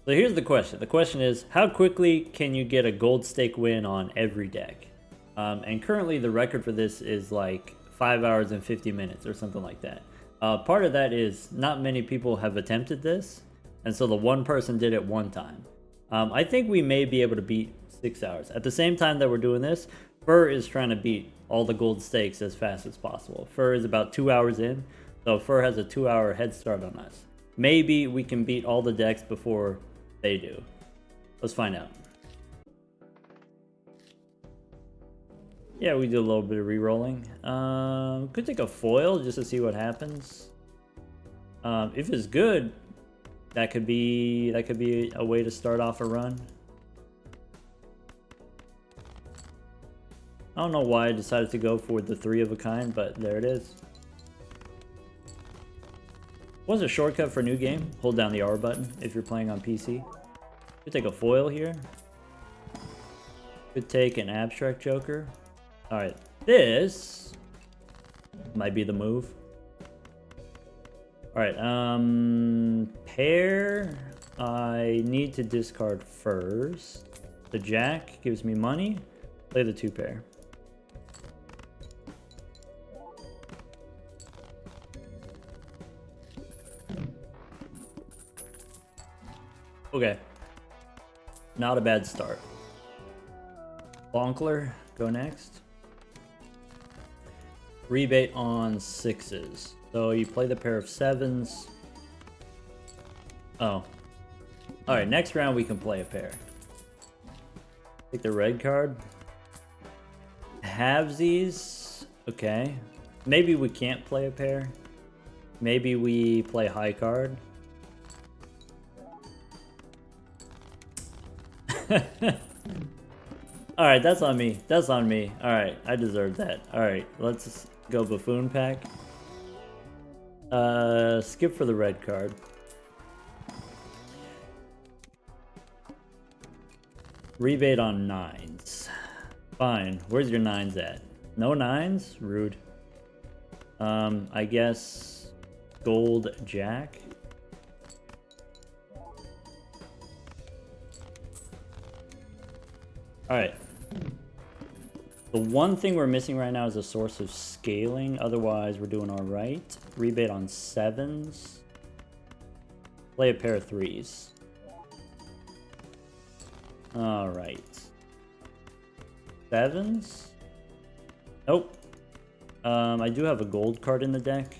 So here's the question. The question is, how quickly can you get a gold stake win on every deck? And currently the record for this is like 5 hours and 50 minutes or something like that. Part of that is not many people have attempted this, and so the one person did it one time. I think we may be able to beat 6 hours. At the same time that we're doing this, Fur is trying to beat all the gold stakes as fast as possible. Fur is about 2 hours in, so Fur has a 2-hour head start on us. Maybe we can beat all the decks before they do. Let's find out. Yeah, we do a little bit of re-rolling. Could take a foil just to see what happens. If it's good, that could be a way to start off a run. I don't know why I decided to go for the 3 of a kind, but there it is. What's a shortcut for new game? Hold down the R button if you're playing on PC. Could take a foil here. Could take an abstract joker. Alright, this might be the move. Alright, pair. I need to discard first. The jack gives me money. Play the 2 pair. Okay. Not a bad start. Bonkler, go next. Rebate on 6s. So you play the pair of 7s. Oh. Alright, next round we can play a pair. Take the red card. Halvesies. Okay. Maybe we can't play a pair. Maybe we play high card. Alright, that's on me. That's on me. Alright, I deserve that. Alright, let's go buffoon pack. Skip for the red card. Rebate on 9s. Fine. Where's your 9s at? No 9s? Rude. I guess gold jack. Alright. The one thing we're missing right now is a source of scaling. Otherwise, we're doing alright. Rebate on 7s. Play a pair of 3s. Alright. 7s? Nope. I do have a gold card in the deck.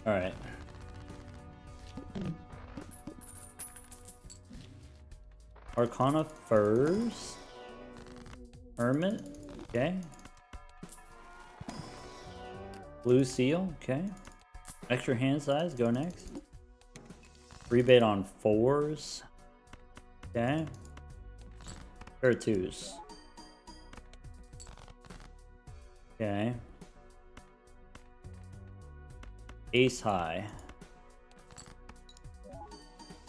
Alright. Arcana first. Hermit. Okay. Blue seal. Okay. Extra hand size. Go next. Rebate on 4s. Okay. Pair of 2s. Okay. Ace high.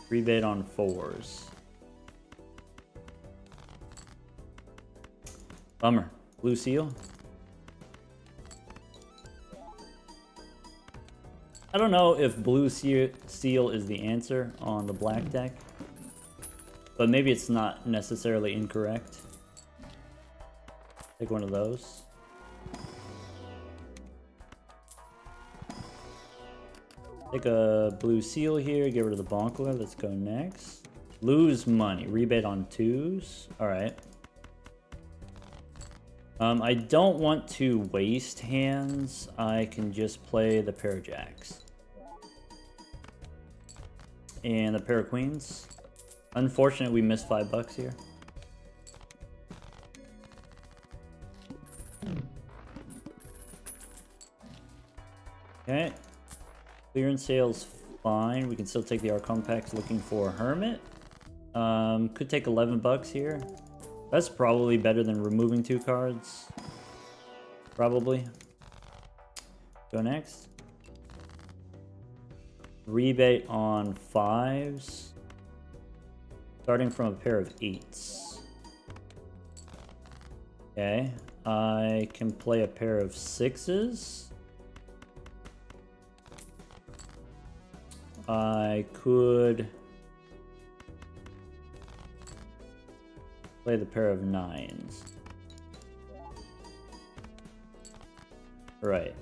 Rebate on 4s. Bummer. Blue seal. I don't know if blue seal is the answer on the black deck, but maybe it's not necessarily incorrect. Take one of those. Take a blue seal here, get rid of the bonkler. Let's go next. Lose money. Rebate on 2s. Alright. I don't want to waste hands. I can just play the pair of jacks. And the pair of queens. Unfortunate we missed $5 here. Okay. Clearance sale's fine. We can still take the Archon packs looking for a Hermit. Could take $11 here. That's probably better than removing 2 cards. Probably. Go next. Rebate on 5s. Starting from a pair of 8s. Okay. I can play a pair of 6s. I could play the pair of 9s. Right.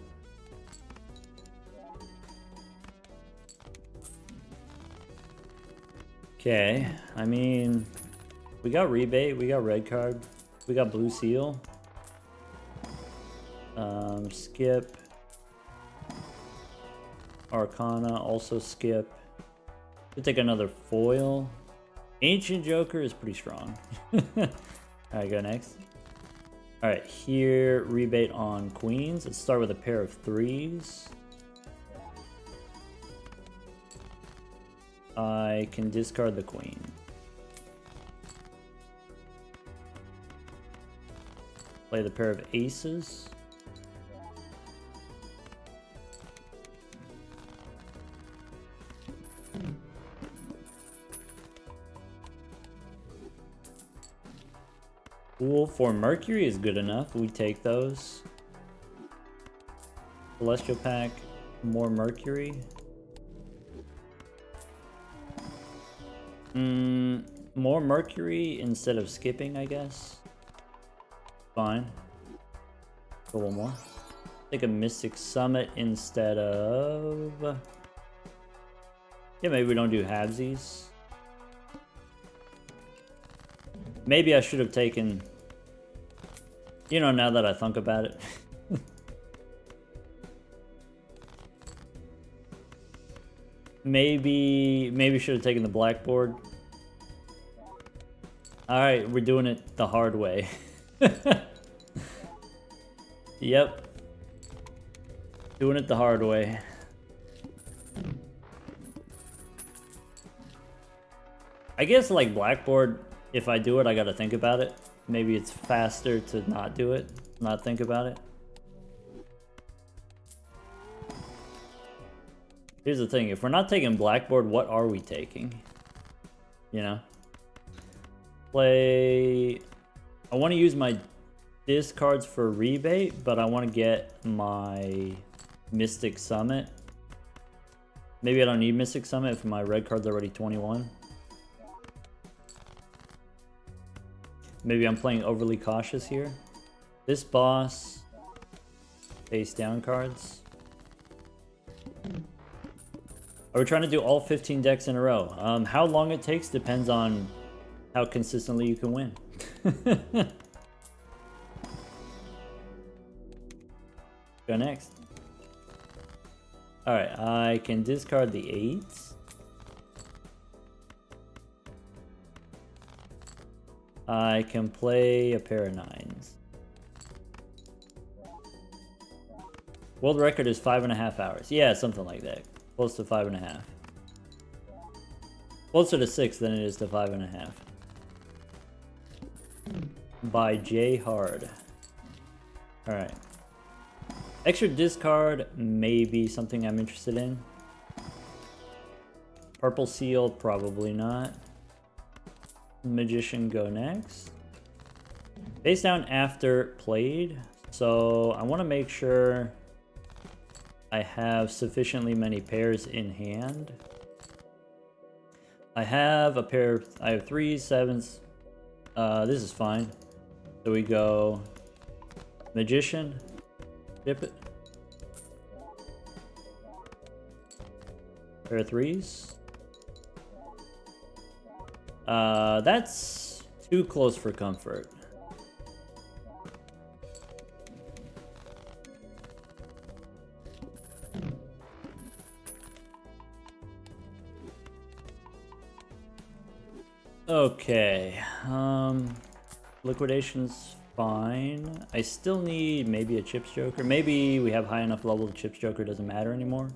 Okay, I mean, we got rebate, we got red card, we got blue seal. Skip. Arcana, also skip. Could take another foil. Ancient Joker is pretty strong. Alright, go next. Alright, here, rebate on queens. Let's start with a pair of 3s. I can discard the queen. Play the pair of aces. Cool, for Mercury is good enough. We take those. Celestial pack, more Mercury. More Mercury instead of skipping, I guess. Fine. Go one more. Take a Mystic Summit instead of... Yeah, maybe we don't do halvesies. Maybe I should have taken... You know, now that I think about it. Maybe should have taken the blackboard. Alright, we're doing it the hard way. Yep. Doing it the hard way. I guess like blackboard, if I do it, I gotta think about it. Maybe it's faster to not do it, not think about it. Here's the thing, if we're not taking blackboard, what are we taking? You know? Play... I want to use my discards for rebate, but I want to get my Mystic Summit. Maybe I don't need Mystic Summit if my red card's already 21. Maybe I'm playing overly cautious here. This boss, face down cards. Are we trying to do all 15 decks in a row? How long it takes depends on how consistently you can win. Go next. Alright, I can discard the 8s. I can play a pair of 9s. World record is 5.5 hours. Yeah, something like that. Close to 5.5. Closer to 6 than it is to 5.5. By J Hard. Alright. Extra discard may be something I'm interested in. Purple seal, probably not. Magician go next. Face down after played. So I want to make sure I have sufficiently many pairs in hand. I have a pair of, I have 3s, 7s. This is fine. So we go Magician, dip it. Pair of 3s. That's too close for comfort. Okay, liquidation's fine. I still need maybe a Chips Joker. Maybe we have high enough level the Chips Joker doesn't matter anymore.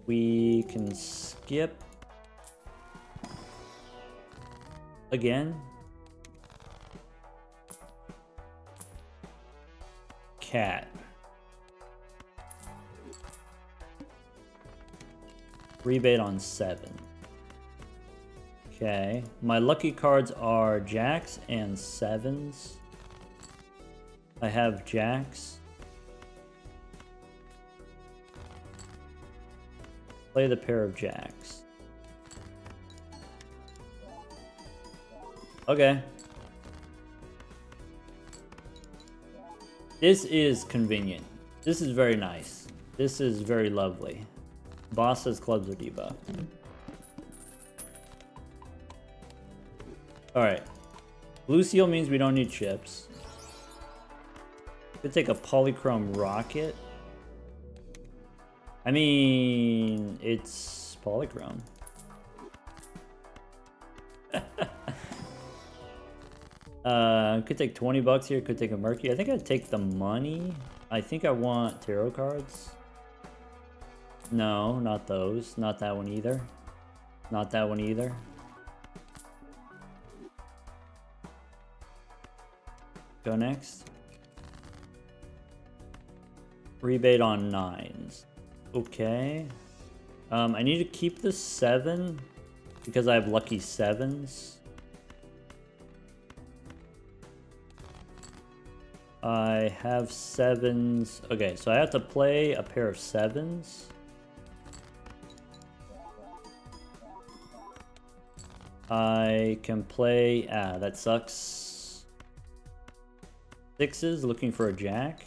We can skip again. Cat. Rebate on 7. Okay, my lucky cards are jacks and 7s. I have jacks. Play the pair of jacks. Okay. This is convenient. This is very nice. This is very lovely. Boss says clubs are debuffed. Alright. Blue seal means we don't need chips. Could take a polychrome rocket. I mean, it's polychrome. Could take 20 bucks here, could take a Mercury. I think I'd take the money. I think I want tarot cards. No, not those. Not that one either. Not that one either. Go next. Rebate on 9s. Okay. I need to keep the 7 because I have lucky 7s. I have 7s. Okay, so I have to play a pair of 7s. I can play... Ah, that sucks. 6s, looking for a jack.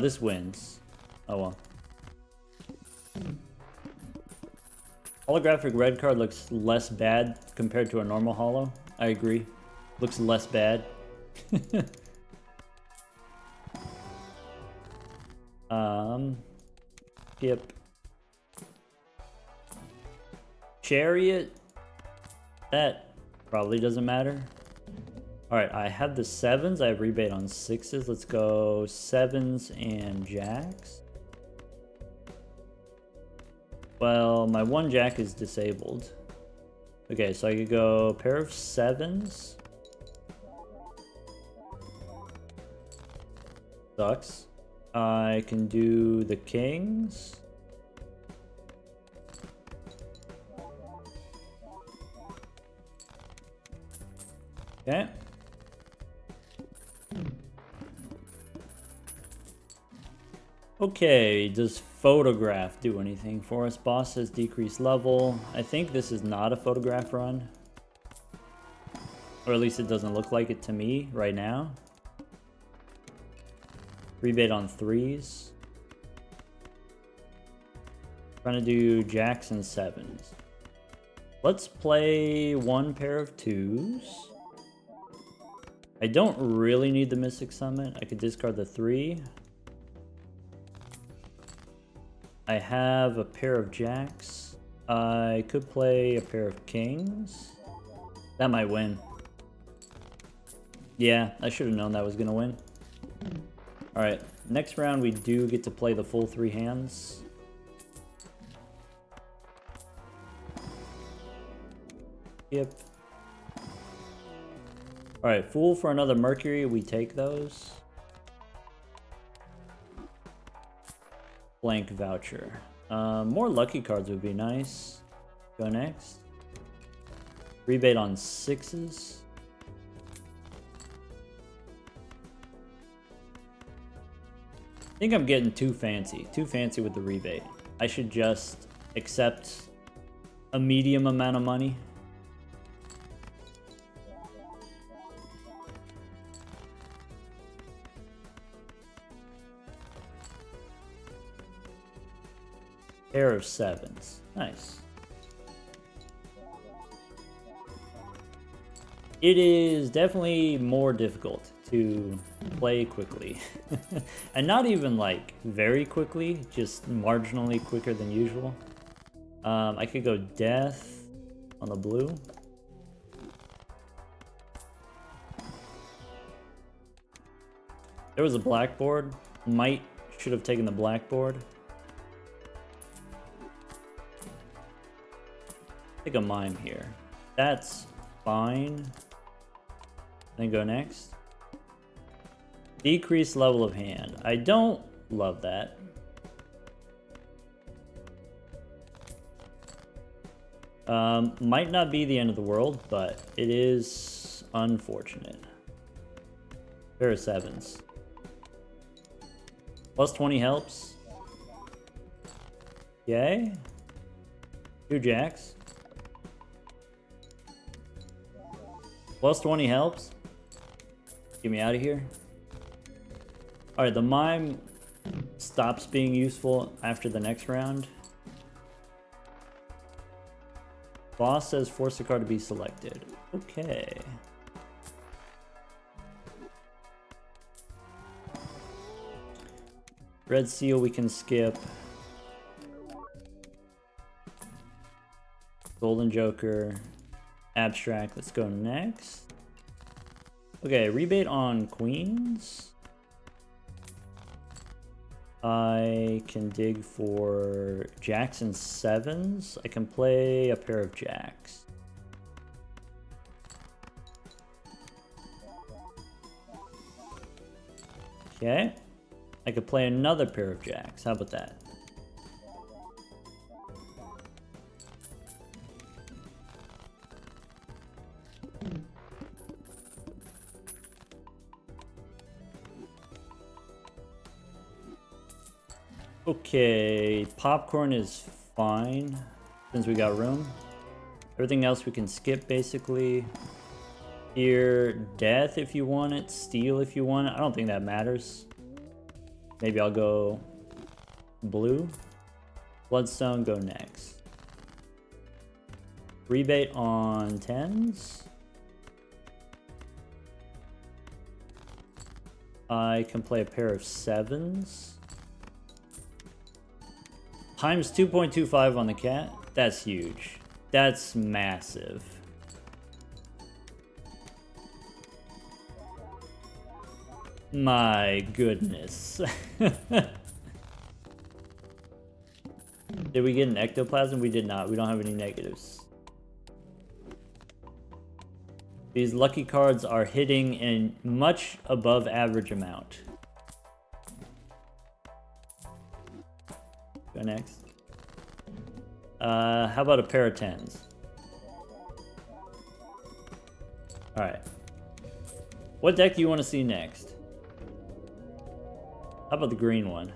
This wins. Oh well. Holographic red card looks less bad compared to a normal holo. I agree. Looks less bad. Skip. Chariot. That probably doesn't matter. Alright, I have the 7s. I have rebate on 6s. Let's go 7s and jacks. Well, my one jack is disabled. Okay, so I could go a pair of 7s. Sucks. I can do the kings. Okay. Okay, does photograph do anything for us? Boss says decrease level. I think this is not a photograph run. Or at least it doesn't look like it to me right now. Rebate on 3s. Trying to do jacks and 7s. Let's play one pair of 2s. I don't really need the Mystic Summit. I could discard the 3. I have a pair of jacks. I could play a pair of kings. That might win. Yeah, I should have known that was going to win. Alright, next round we do get to play the full 3 hands. Yep. Alright, Fool for another Mercury. We take those. Blank voucher. More lucky cards would be nice. Go next. Rebate on 6s. I think I'm getting too fancy. Too fancy with the rebate. I should just accept a medium amount of money. Pair of 7s. Nice. It is definitely more difficult to play quickly. And not even like very quickly, just marginally quicker than usual. I could go death on the blue. There was a blackboard. Should have taken the blackboard. Take a mime here. That's fine. Then go next. Decrease level of hand. I don't love that. Might not be the end of the world, but it is unfortunate. Pair of 7s. Plus 20 helps. Okay. 2 jacks. Plus 20 helps. Get me out of here. Alright, the mime stops being useful after the next round. Boss says force a card to be selected. Okay. Red seal we can skip. Golden Joker. Abstract, let's go next. Okay, rebate on queens. I can dig for jacks and sevens. I can play a pair of jacks. Okay. I could play another pair of jacks. How about that? Okay, popcorn is fine since we got room. Everything else we can skip basically. Here, death if you want it, steal if you want it. I don't think that matters. Maybe I'll go blue. Bloodstone, go next. Rebate on 10s. I can play a pair of 7s. Times 2.25 on the cat. That's huge. That's massive. My goodness. Did we get an ectoplasm? We did not. We don't have any negatives. These lucky cards are hitting in much above average amount. Go next. How about a pair of 10s? Alright. What deck do you want to see next? How about the green one?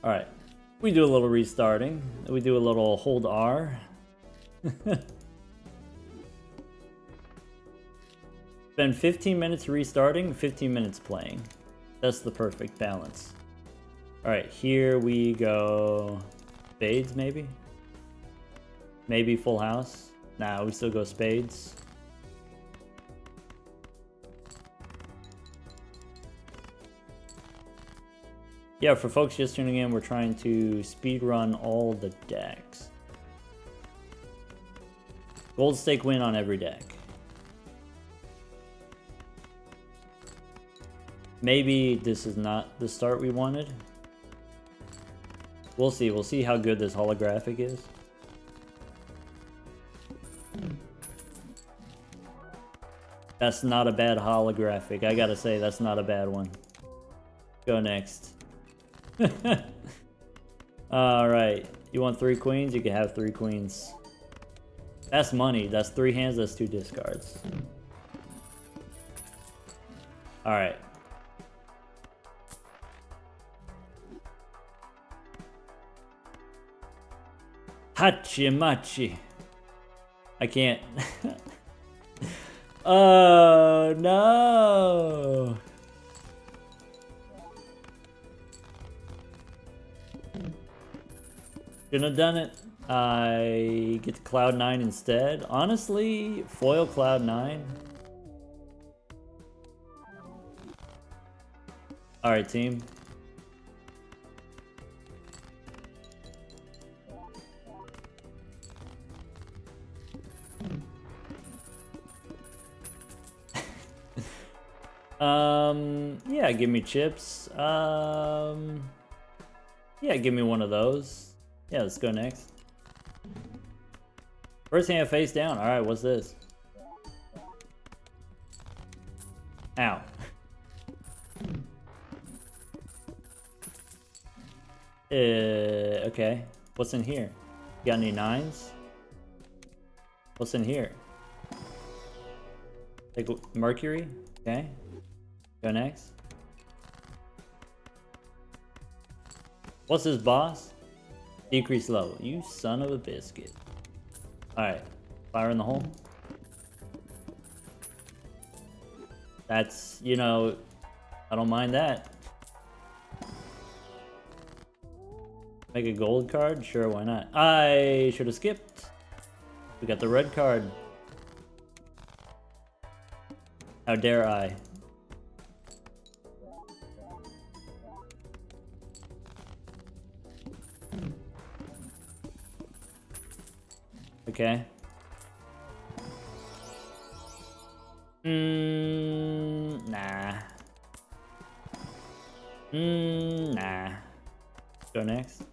Alright. We do a little restarting. We do a little hold R. Spend 15 minutes restarting, 15 minutes playing. That's the perfect balance. Alright, here we go. Spades, maybe? Maybe full house? Nah, we still go spades. Yeah, for folks just tuning in, we're trying to speedrun all the decks. Gold stake win on every deck. Maybe this is not the start we wanted. We'll see. We'll see how good this holographic is. That's not a bad holographic. I gotta say, that's not a bad one. Go next. Alright. You want 3 queens? You can have 3 queens. That's money. That's 3 hands. That's 2 discards. Alright. Hachi machi. I can't. Oh no. Shouldn't have done it. I get to Cloud 9 instead. Honestly, foil Cloud 9. Alright, team. Yeah, give me chips. Yeah, give me one of those. Yeah, let's go next. First hand face down. Alright, what's this? Ow. Okay. What's in here? Got any 9s? What's in here? Like Mercury? Okay. Go next. What's this boss? Decrease level. You son of a biscuit. Alright. Fire in the hole. That's, you know, I don't mind that. Make a gold card? Sure, why not? I should have skipped. We got the red card. How dare I? Okay. Nah. Nah. Go next.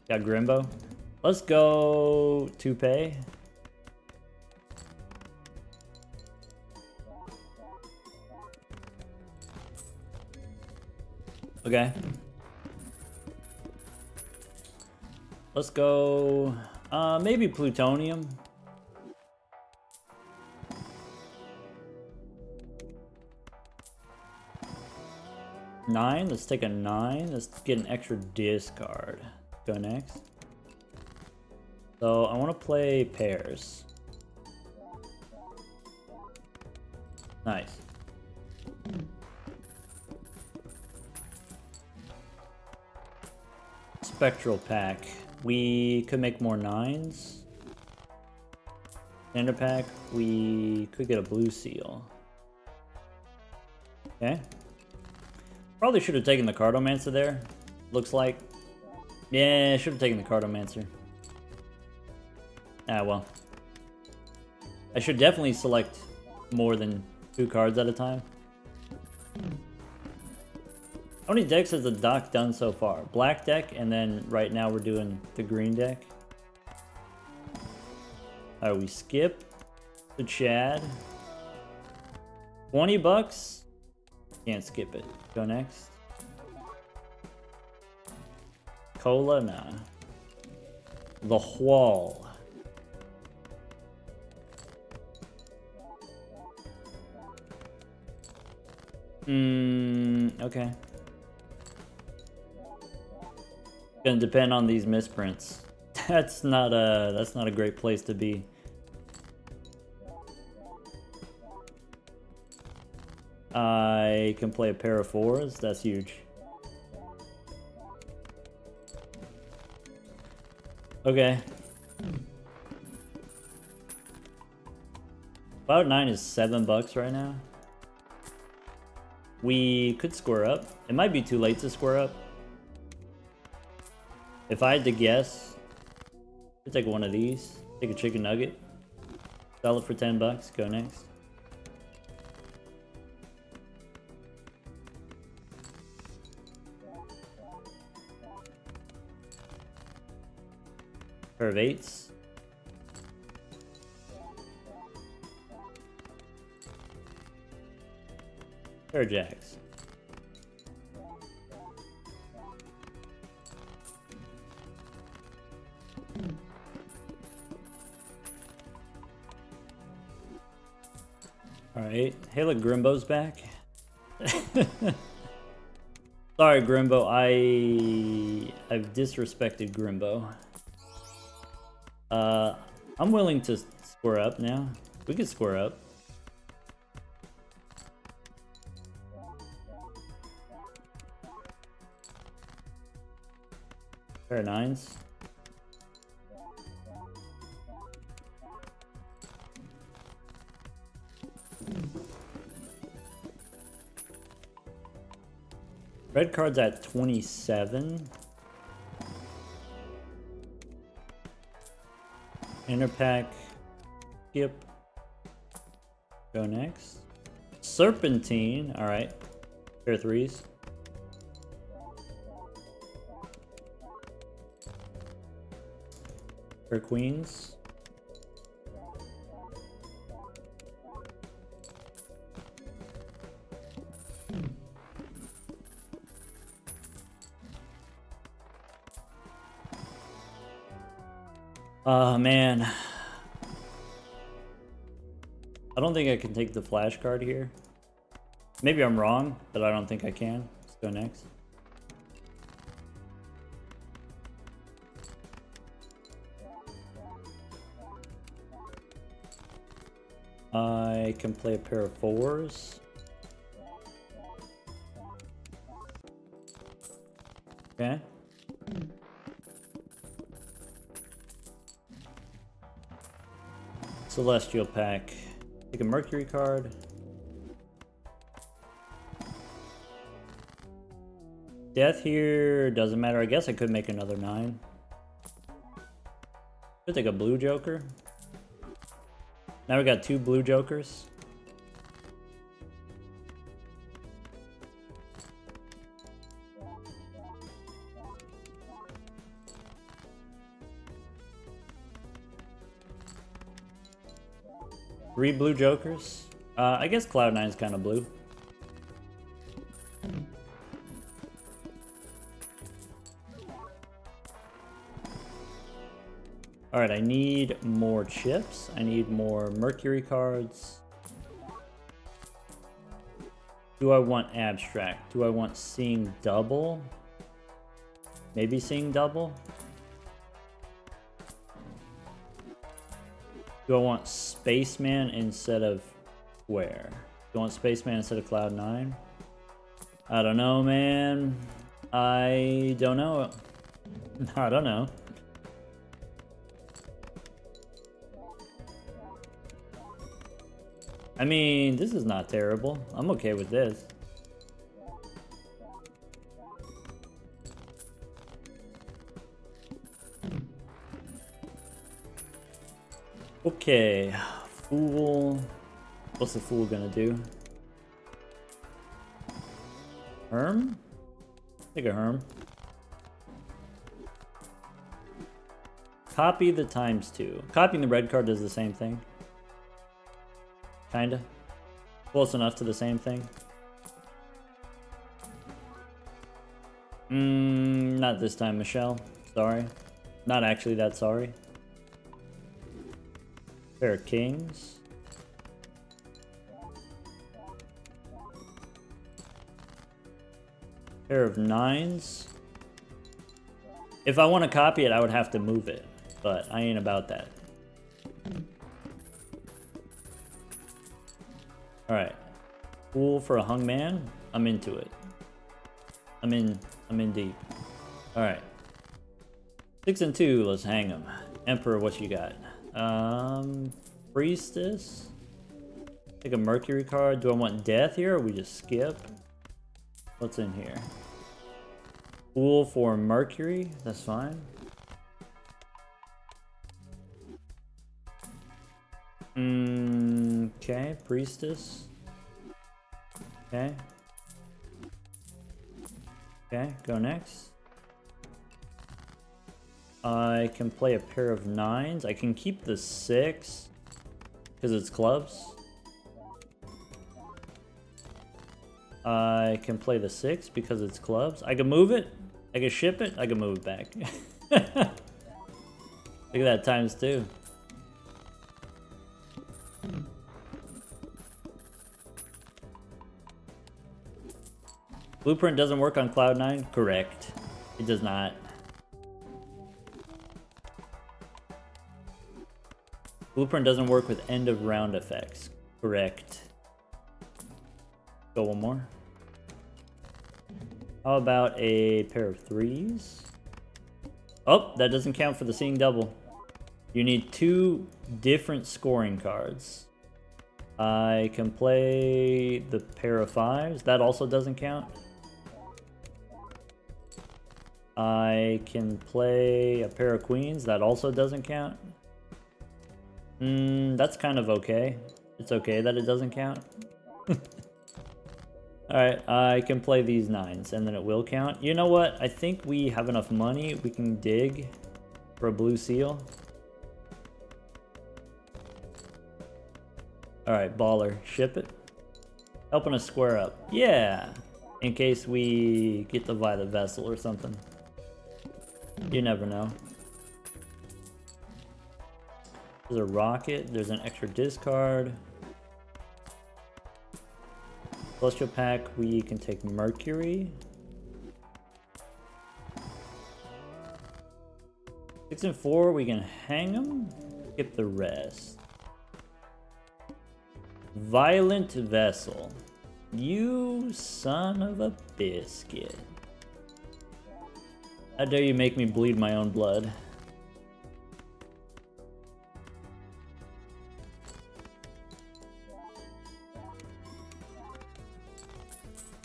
Got Grimbo. Let's go Toupee. Okay. Let's go maybe plutonium. Nine. Let's take a 9. Let's get an extra discard. Go next. So I want to play pairs. Nice. Spectral pack. We could make more 9s. Standard pack. We could get a blue seal. Okay. Probably should have taken the Cartomancer there. Looks like. Yeah, should have taken the Cartomancer. Ah, well. I should definitely select more than 2 cards at a time. How many decks has the doc done so far? Black deck, and then right now we're doing the green deck. Alright, we skip to Chad. 20 bucks? Can't skip it. Go next. Cola? Nah. The Wall. Okay. Gonna depend on these misprints. That's not a great place to be. I can play a pair of 4s. That's huge. Okay. Cloud 9 is $7 right now. We could square up. It might be too late to square up. If I had to guess, I'd take one of these. Take a chicken nugget. Sell it for $10. Go next. Pair of 8s. Pair of jacks. Alright, hey look, Grimbo's back. Sorry Grimbo, I've disrespected Grimbo. I'm willing to square up now. We could square up. Pair of 9s. Red card's at 27. Inner pack. Skip. Go next. Serpentine. Alright. Pair of 3s. Pair of queens. Oh man. I don't think I can take the flash card here. Maybe I'm wrong, but I don't think I can. Let's go next. I can play a pair of 4s. Okay. Celestial pack. Take a Mercury card. Death here doesn't matter. I guess I could make another 9. Could take a blue joker. Now we got 2 blue jokers. Three blue jokers. I guess Cloud9 is kind of blue. Alright, I need more chips. I need more Mercury cards. Do I want abstract? Do I want seeing double? Maybe seeing double? Do I want Spaceman instead of where? Do I want Spaceman instead of Cloud9? I don't know, man. I don't know. I don't know. I mean, this is not terrible. I'm okay with this. Okay, Fool. What's the Fool gonna do? Herm? Take a Herm. Copy the ×2. Copying the red card does the same thing. Kinda. Close enough to the same thing. Not this time, Michelle. Sorry. Not actually that sorry. Pair of kings. Pair of 9s. If I want to copy it, I would have to move it, but I ain't about that. Alright. Fool for a hung man. I'm into it. I'm in deep. Alright. 6 and 2, let's hang them. Emperor, what you got? Priestess. Take a Mercury card. Do I want death here or we just skip? What's in here? Fool for Mercury. That's fine. Okay, Priestess. Okay. Okay, go next. I can play a pair of 9s. I can keep the 6 because it's clubs. I can play the 6 because it's clubs. I can move it. I can ship it. I can move it back. Look at that, ×2. Blueprint doesn't work on Cloud9? Correct. It does not. Blueprint doesn't work with end of round effects. Correct. Go one more. How about a pair of 3s? Oh, that doesn't count for the seeing double. You need 2 different scoring cards. I can play the pair of 5s. That also doesn't count. I can play a pair of queens. That also doesn't count. That's kind of okay. It's okay that it doesn't count. Alright, I can play these 9s and then it will count. You know what? I think we have enough money. We can dig for a blue seal. Alright, baller. Ship it. Helping us square up. Yeah! In case we get to buy the vessel or something. You never know. There's a rocket. There's an extra discard. Celestial pack, we can take Mercury. 6 and 4, we can hang them. Skip the rest. Violent Vessel. You son of a biscuit. How dare you make me bleed my own blood?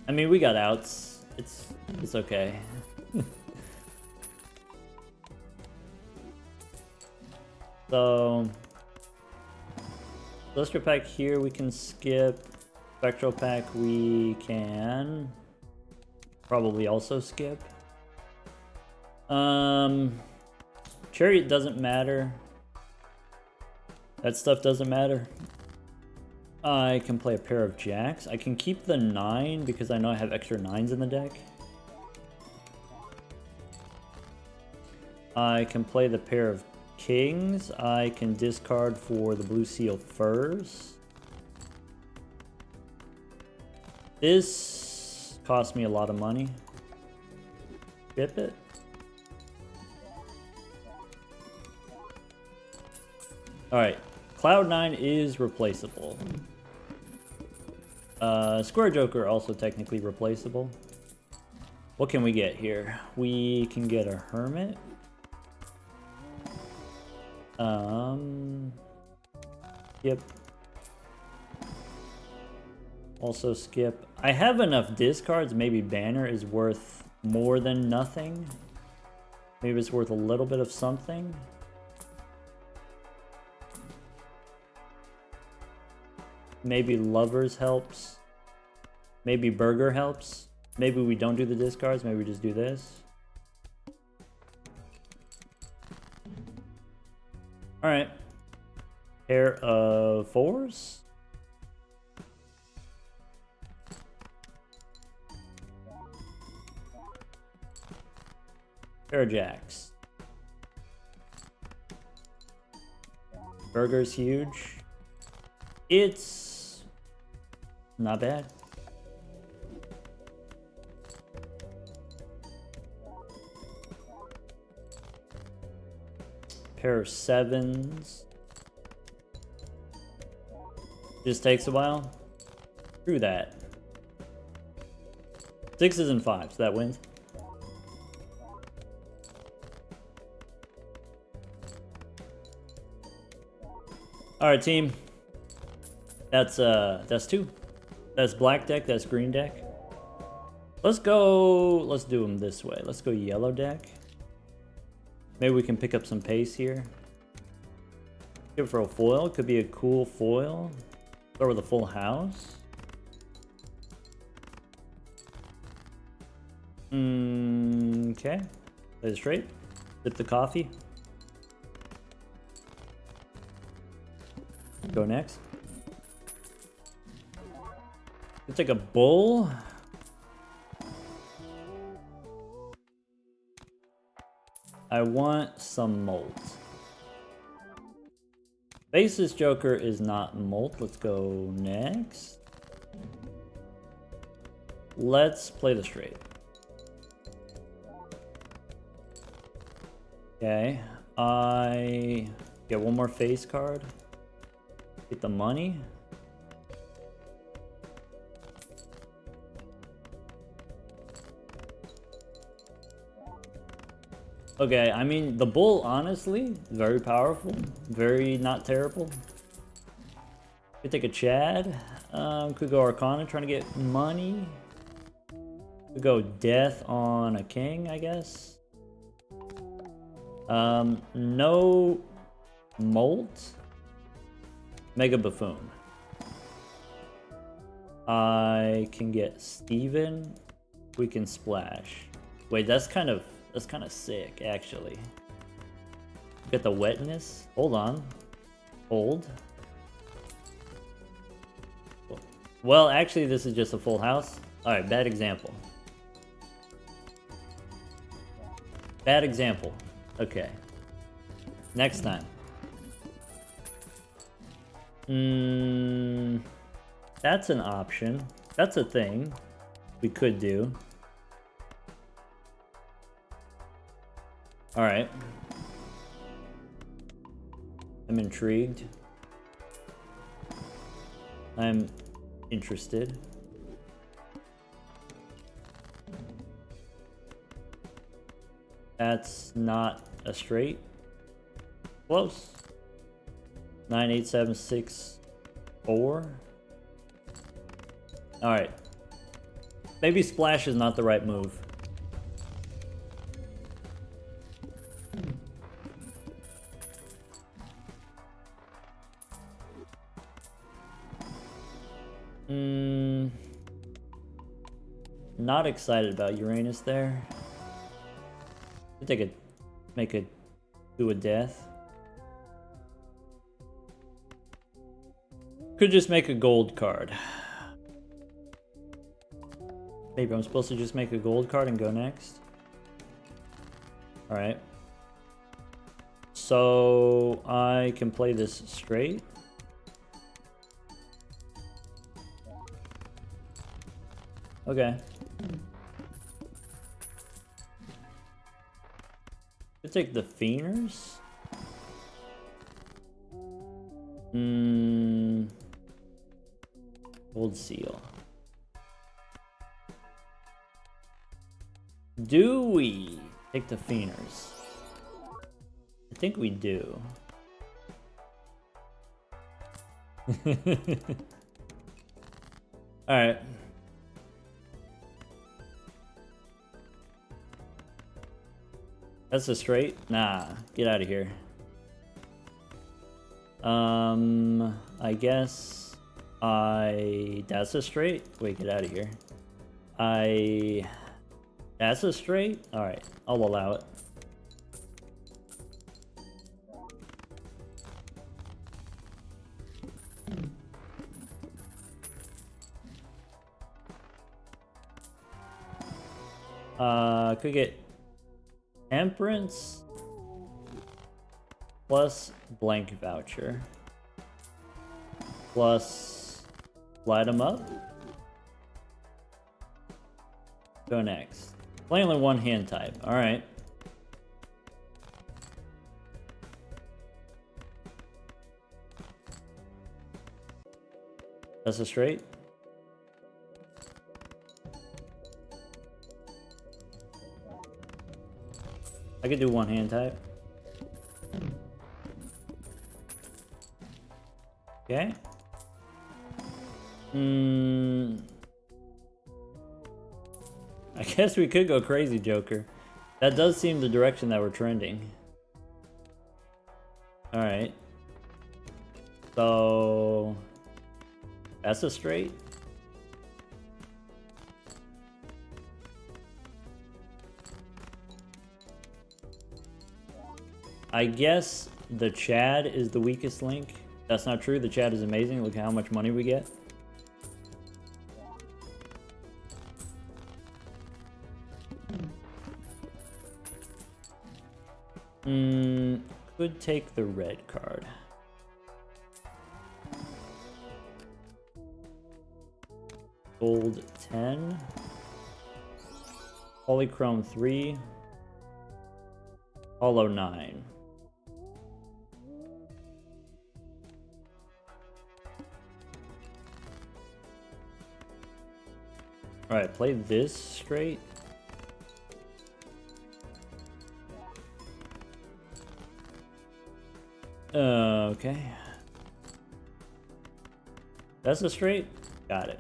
I mean, we got outs. It's okay. So, Celestial Pack here we can skip. Spectral Pack we can probably also skip. Chariot doesn't matter. That stuff doesn't matter. I can play a pair of jacks. I can keep the 9 because I know I have extra 9s in the deck. I can play the pair of kings. I can discard for the blue seal furs. This cost me a lot of money. Skip it. Alright, Cloud9 is replaceable. Square Joker also technically replaceable. What can we get here? We can get a Hermit. Skip. Also skip. I have enough discards. Maybe Banner is worth more than nothing. Maybe it's worth a little bit of something. Maybe Lovers helps. Maybe Burger helps. Maybe we don't do the discards. Maybe we just do this. Alright. Pair of 4s. Pair of jacks. Burger's huge. It's not bad. Pair of 7s. Just takes a while. Screw that. 6s and 5s. That wins. All right, team. That's 2. That's black deck. That's green deck. Let's go. Let's do them this way. Let's go yellow deck. Maybe we can pick up some pace here. Give it for a foil. Could be a cool foil. Start with a full house. Okay. Play it straight. Sip the coffee. Go next. Let's take a bull. I want some molt. Basis Joker is not molt. Let's go next. Let's play the straight. Okay. I get one more face card. Get the money. Okay, I mean, the bull, honestly, very powerful. Very not terrible. Could take a Chad. Could go Arcana, trying to get money. Could go Death on a king, I guess. No Molt. Mega Buffoon. I can get Steven. We can splash. Wait, that's kind of sick, actually. Get the wetness. Hold on. Hold. Well, actually, this is just a full house. Alright, bad example. Bad example. Okay. Next time. That's an option. That's a thing we could do. Alright. I'm intrigued. I'm interested. That's not a straight. Close. 9, 8, 7, 6, 4. Alright. Maybe splash is not the right move. Not excited about Uranus there. I think I could make it do a death. Could just make a gold card. Maybe I'm supposed to just make a gold card and go next. Alright. So I can play this straight. Okay. Could take the Fienders. Gold seal. Do we take the Fienders? I think we do. Alright. That's a straight? Nah, get out of here. I guess that's a straight? Wait, get out of here. That's a straight? Alright, I'll allow it. Could get Temperance plus blank voucher plus light them up. Go next. Play only one hand type. All right. That's a straight. I could do one hand type. Okay. I guess we could go crazy, Joker. That does seem the direction that we're trending. Alright. So that's a straight. I guess the Chad is the weakest link. That's not true. The Chad is amazing. Look how much money we get. Could take the red card. Gold 10. Polychrome 3. Hollow 9. Alright, play this straight. Okay. That's a straight? Got it.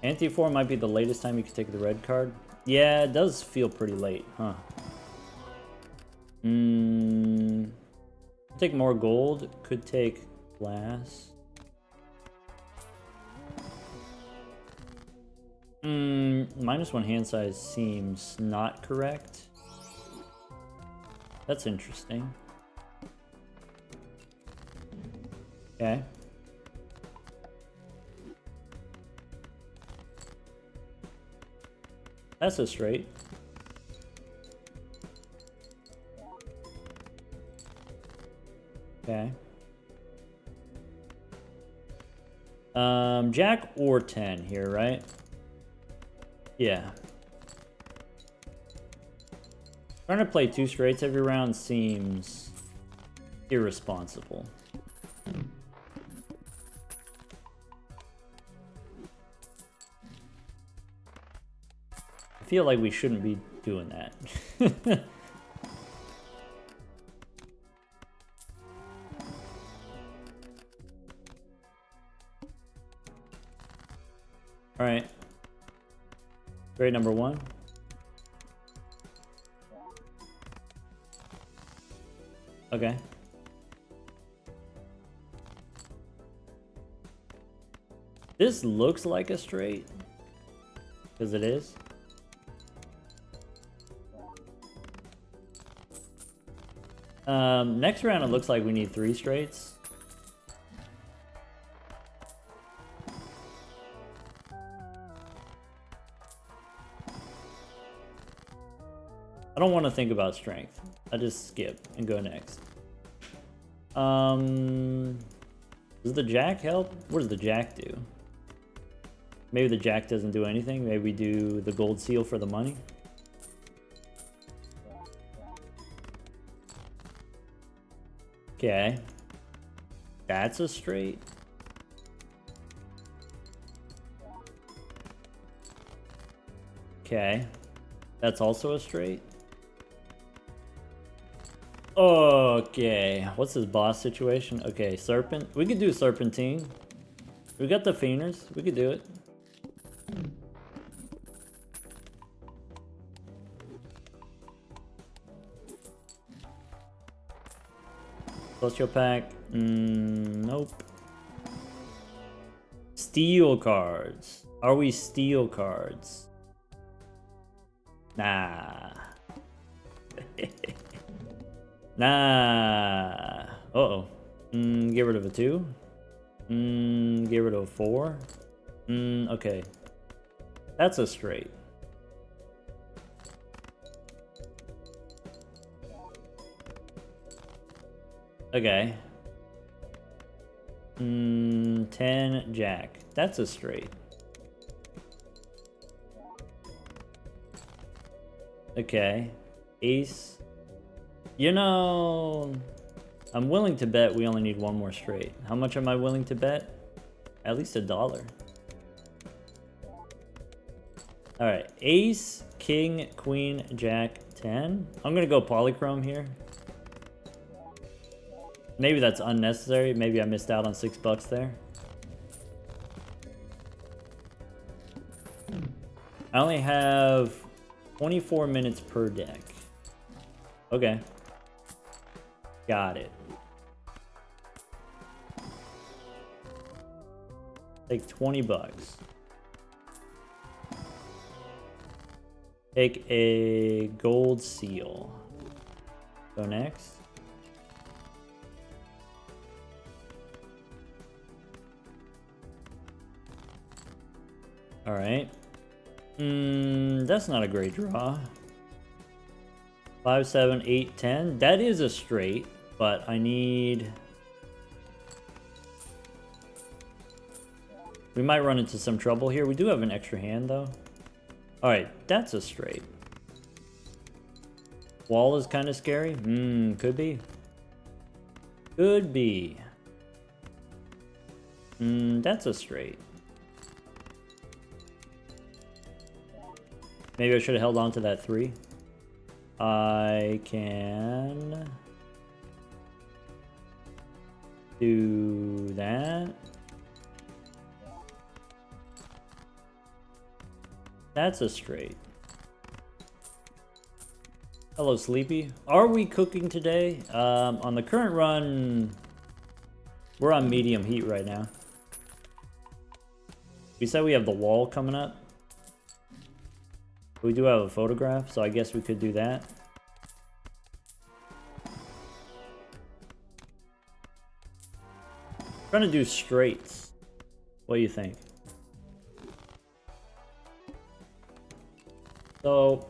Anti-4 might be the latest time you can take the red card. Yeah, it does feel pretty late, huh? Take more gold. Could take glass. -1 hand size seems not correct. That's interesting. Okay. That's a straight. Okay. Jack or 10 here, right? Yeah. Trying to play 2 straights every round seems irresponsible. I feel like we shouldn't be doing that. All right. Straight number 1. Okay. This looks like a straight, because it is. Next round it looks like we need 3 straights. I don't want to think about strength. I just skip and go next. Does the jack help? What does the jack do? Maybe the jack doesn't do anything. Maybe we do the gold seal for the money. Okay. That's a straight. Okay. That's also a straight. Okay. What's his boss situation? Okay, serpent. We could do serpentine. We got the fienders. We could do it. Celestial pack. Nope. Steel cards. Are we steel cards? Nah. Nah. Uh-oh. Get rid of a 2. Get rid of a 4. Okay. That's a straight. Okay. 10 jack. That's a straight. Okay. Ace. You know, I'm willing to bet we only need 1 more straight. How much am I willing to bet? At least $1. Alright. Ace, king, queen, jack, 10. I'm gonna go polychrome here. Maybe that's unnecessary. Maybe I missed out on $6 there. I only have 24 minutes per deck. Okay. Got it. Take $20. Take a gold seal. Go next. All right. That's not a great draw. 5, 7, 8, 10. That is a straight, but I need... We might run into some trouble here. We do have an extra hand, though. All right, that's a straight. Wall is kind of scary. Could be. Could be. That's a straight. Maybe I should have held on to that 3. I can do that. That's a straight. Hello, Sleepy. Are we cooking today? On the current run, we're on medium heat right now. We said we have the wall coming up. We do have a photograph, so I guess we could do that. Trying to do straights. What do you think? So,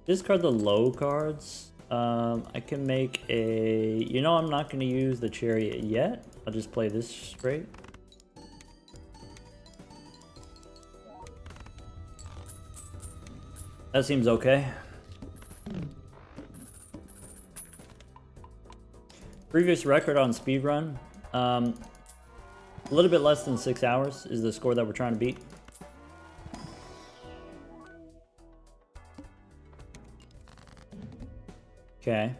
discard the low cards. I can make a... You know, I'm not going to use the chariot yet. I'll just play this straight. That seems okay. Previous record on Speedrun. A little bit less than 6 hours is the score that we're trying to beat. Okay.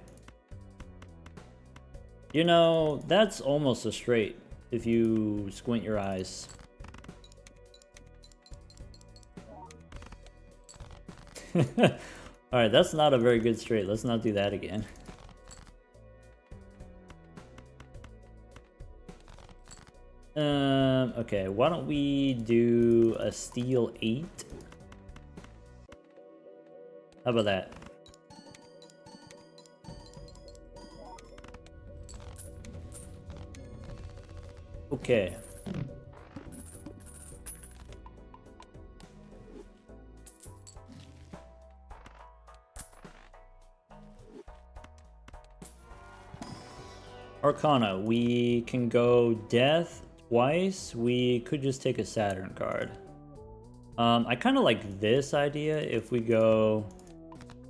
You know, that's almost a straight if you squint your eyes. Alright, that's not a very good straight. Let's not do that again. Okay, why don't we do a steel 8? How about that? Okay. Arcana, we can go death twice. We could just take a Saturn card. I kind of like this idea. If we go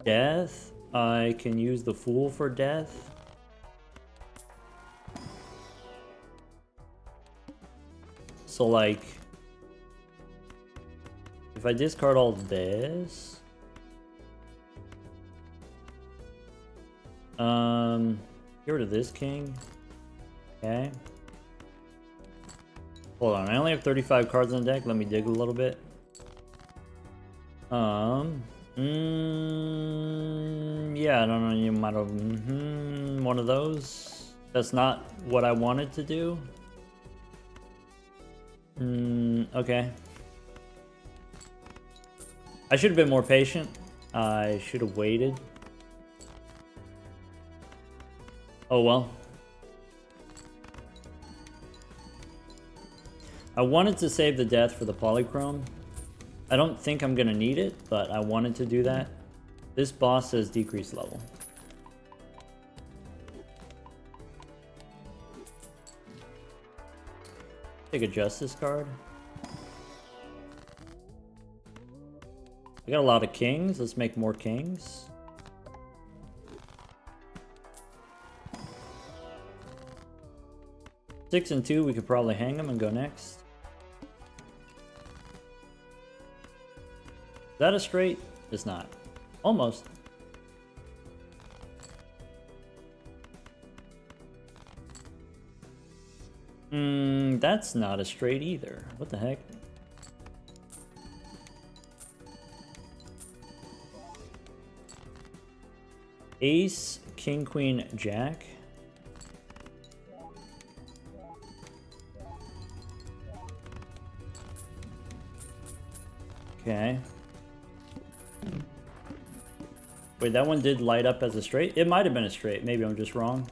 death, I can use the Fool for death. So like, if I discard all this, get rid of this king. Okay. Hold on, I only have 35 cards on the deck. Let me dig a little bit. Yeah, I don't know. You might have one of those. That's not what I wanted to do. Okay. I should have been more patient. I should have waited. Oh well. I wanted to save the death for the polychrome. I don't think I'm gonna need it, but I wanted to do that. This boss says decrease level. Take a justice card. We got a lot of kings. Let's make more kings. Six and 2, we could probably hang them and go next. Is that a straight? It's not. Almost. That's not a straight either. What the heck? Ace, king, queen, jack. Okay. Wait, that one did light up as a straight? It might have been a straight. Maybe I'm just wrong.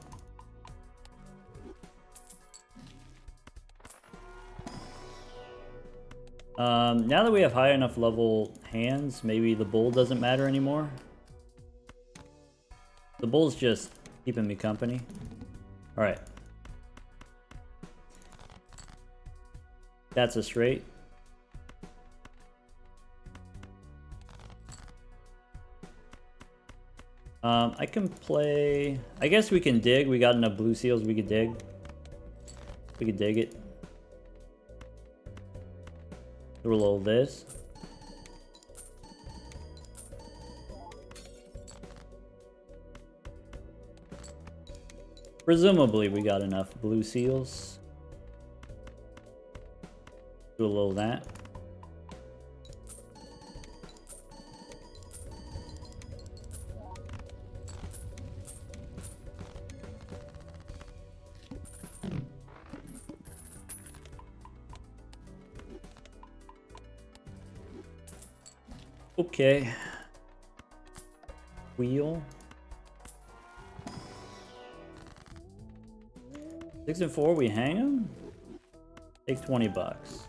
Now that we have high enough level hands, maybe the bull doesn't matter anymore. The bull's just keeping me company. Alright. That's a straight. I can play... I guess we can dig. We got enough blue seals we could dig. We could dig it. Do a little of this. Presumably we got enough blue seals. Do a little of that. Okay. Wheel. 6 and 4, we hang them? Take 20 bucks.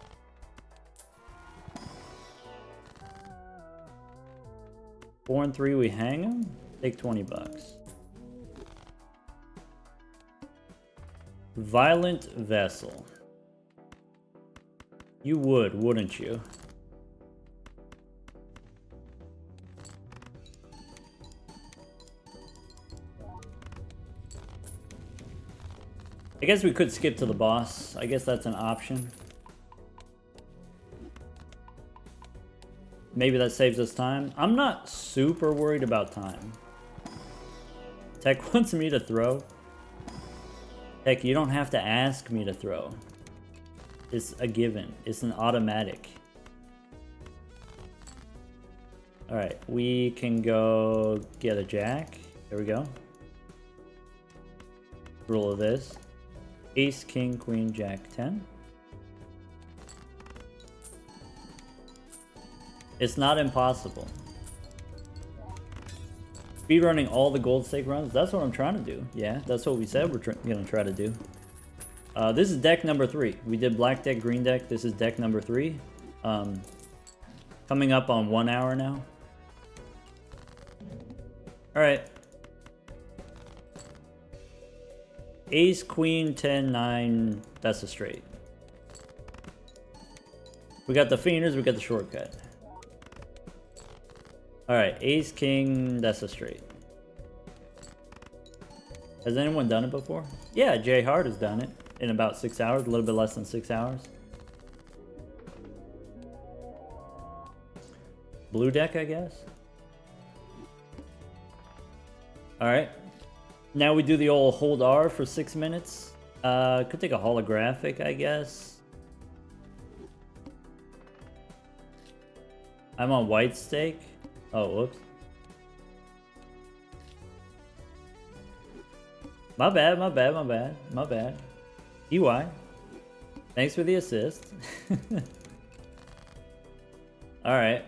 Four and 3, we hang them? Take 20 bucks. Violent Vessel. You would, wouldn't you? I guess we could skip to the boss. I guess that's an option. Maybe that saves us time. I'm not super worried about time. Tech wants me to throw. Tech, you don't have to ask me to throw. It's a given. It's an automatic. Alright, we can go get a jack. There we go. Rule of this. Ace, king, queen, jack, 10. It's not impossible. Speedrunning all the gold stake runs, that's what I'm trying to do. Yeah, that's what we said we're gonna try to do. This is deck number 3. We did black deck, green deck. This is deck number 3. Coming up on 1 hour now. Alright. Ace, queen, 10, 9. That's a straight. We got the fienders, we got the shortcut. Alright, ace, king, that's a straight. Has anyone done it before? Yeah, Jay Hart has done it in about 6 hours, a little bit less than 6 hours. Blue deck, I guess. Alright. Now we do the old hold R for 6 minutes. Could take a holographic, I guess. I'm on white stake. Oh, whoops. My bad, my bad, my bad, my bad. EY. Thanks for the assist. Alright.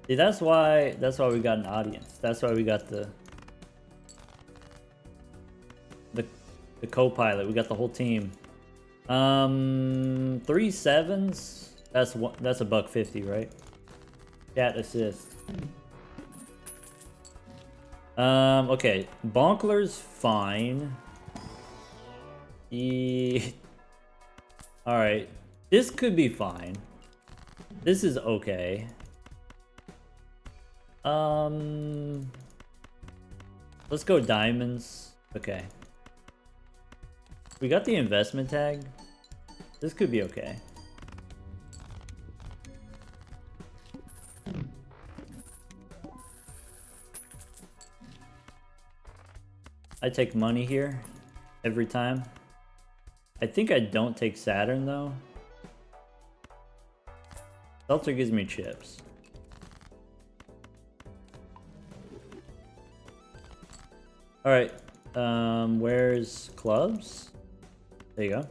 See, that's why we got an audience. That's why we got the co-pilot. We got the whole team. 3 7s. That's a $1.50, right? Chat assist. Okay. Bonkler's fine. Alright. This could be fine. This is okay. Let's go diamonds. Okay. We got the investment tag. This could be okay. I take money here every time. I think I don't take Saturn though. Seltzer gives me chips. Alright, where's clubs? There you go.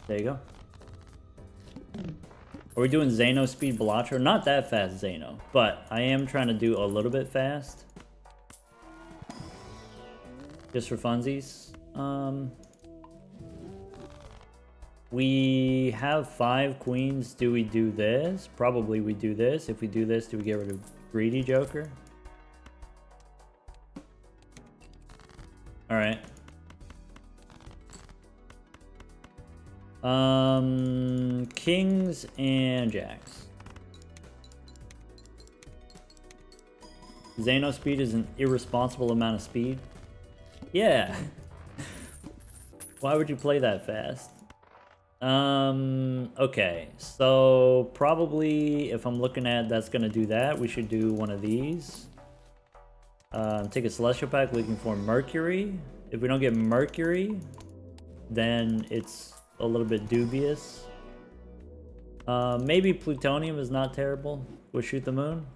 There you go. Are we doing Zano speed Balatro? Not that fast, Zano, but I am trying to do a little bit fast. Just for funsies. We have 5 queens. Do we do this? Probably we do this. If we do this, do we get rid of greedy joker? Alright. Kings and jacks. Zano speed is an irresponsible amount of speed. Yeah. Why would you play that fast? Okay, so probably if I'm looking at that's gonna do that, we should do one of these. Take a celestial pack looking for Mercury. If we don't get Mercury, then it's a little bit dubious. Maybe plutonium is not terrible. We'll shoot the moon.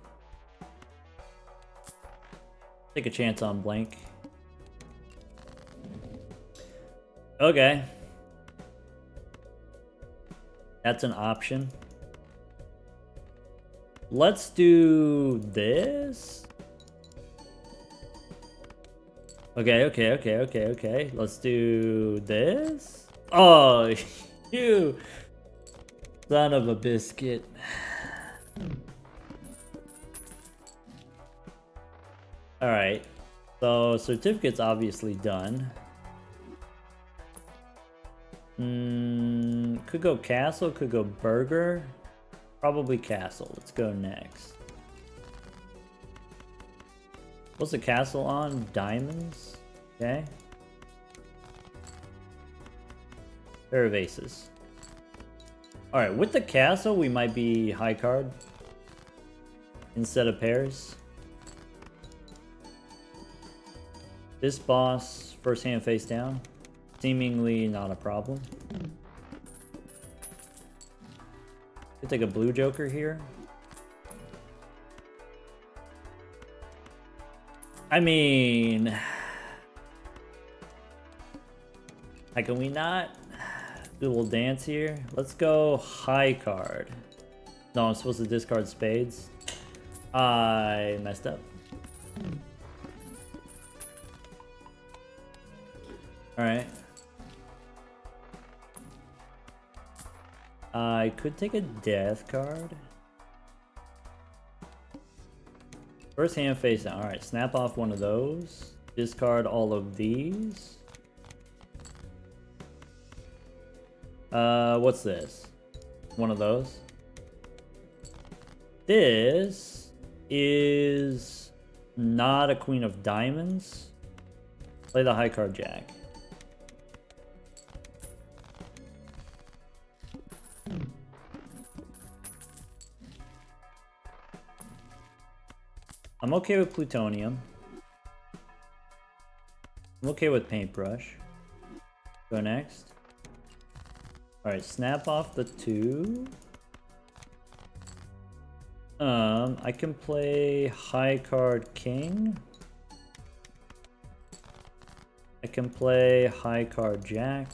Take a chance on blank. Okay. That's an option. Let's do this. Okay. Let's do this. Oh, you son of a biscuit. Alright. So, certificate's obviously done. Could go castle, could go burger. Probably castle. Let's go next. What's the castle on? Diamonds? Okay. Pair of aces. Alright, with the castle, we might be high card instead of pairs. This boss, first hand face down. Seemingly not a problem. Could take a blue joker here. I mean, how can we not do a little dance here? Let's go high card. No, I'm supposed to discard spades. I messed up. Alright. I could take a death card. First hand face down. Alright, snap off one of those. Discard all of these. What's this? One of those. This is not a queen of diamonds. Play the high card jack. I'm okay with plutonium. I'm okay with paintbrush. Go next. Alright, snap off the 2. I can play high card king. I can play high card jack.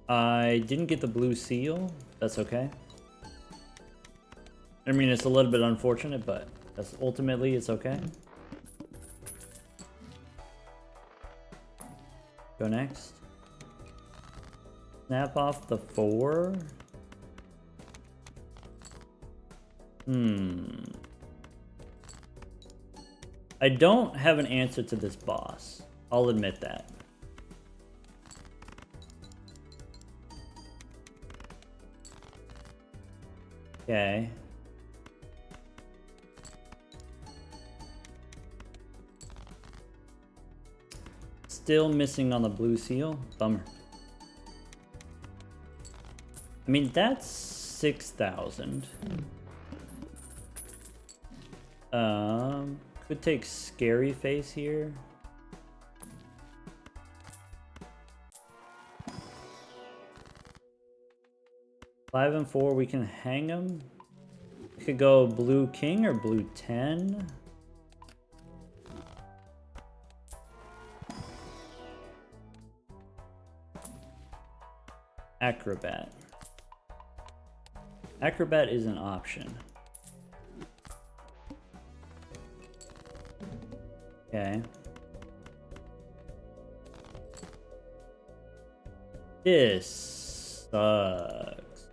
I didn't get the blue seal. That's okay. I mean, it's a little bit unfortunate, but that's ultimately it's okay. Go next. Snap off the 4. I don't have an answer to this boss. I'll admit that. Okay. Still missing on the blue seal. Bummer. I mean, that's 6,000. Could take scary face here. Five and 4, we can hang them. We could go blue king or blue 10. Acrobat. Acrobat is an option. Okay. This sucks.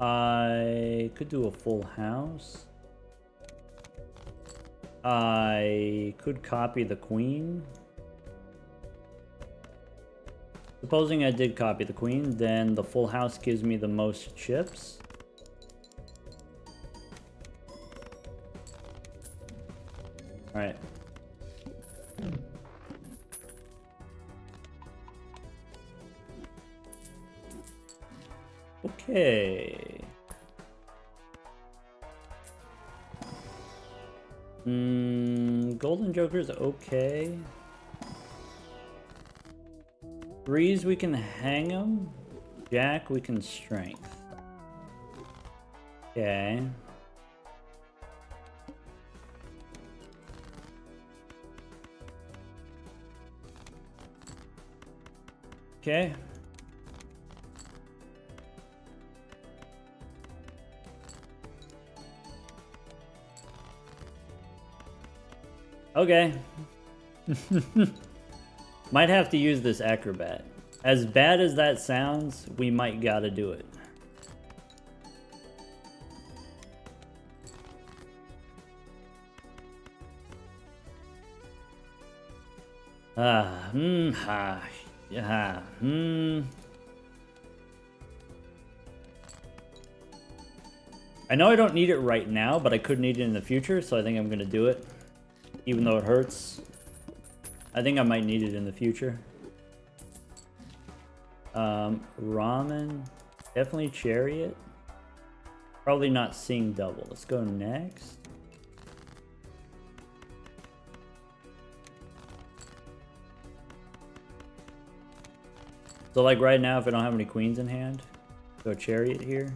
I could do a full house. I could copy the queen. Supposing I did copy the queen, then the full house gives me the most chips. Alright. Okay. Golden Joker's okay. Threes, we can hang him. Jack, we can strength. Okay. Okay. Okay. Might have to use this acrobat. As bad as that sounds, we might gotta do it. Yeah, I know I don't need it right now, but I could need it in the future, so I think I'm gonna do it. Even though it hurts. I think I might need it in the future. Ramen. Definitely chariot. Probably not seeing double. Let's go next. So like right now, if I don't have any queens in hand, go chariot here.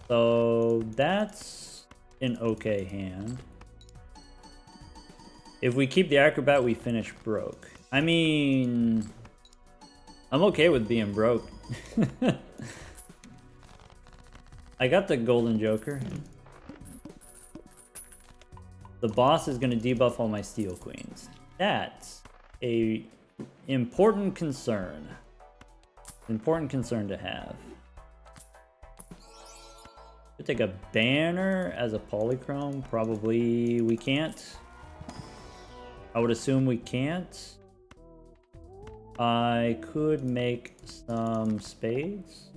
So that's an okay hand. If we keep the acrobat, we finish broke. I mean, I'm okay with being broke. I got the golden joker. The boss is going to debuff all my steel queens. That's a important concern. Important concern to have. Could take a banner as a polychrome. Probably we can't. I would assume we can't. I could make some spades.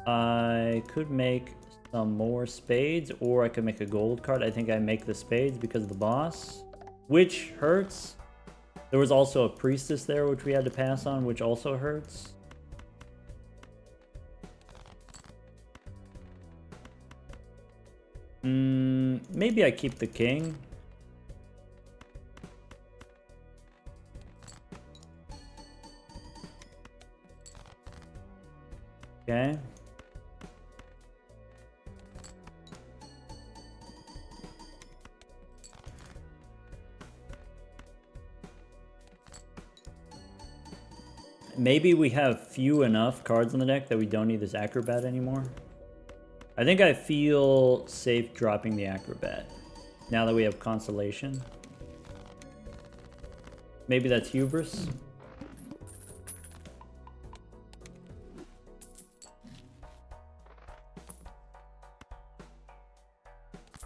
I could make some more spades, or I could make a gold card. I think I make the spades because of the boss, which hurts. There was also a priestess there, which we had to pass on, which also hurts. Maybe I keep the king. Okay. Maybe we have few enough cards in the deck that we don't need this acrobat anymore. I think I feel safe dropping the acrobat now that we have consolation. Maybe that's hubris.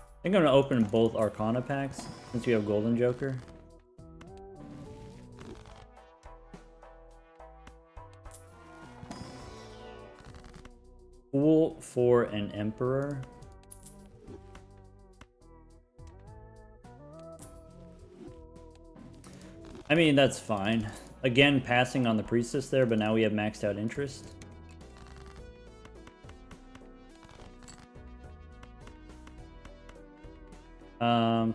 I think I'm gonna open both Arcana packs since we have Golden Joker. Fool for an Emperor. I mean, that's fine. Again, passing on the Priestess there, but now we have maxed out interest.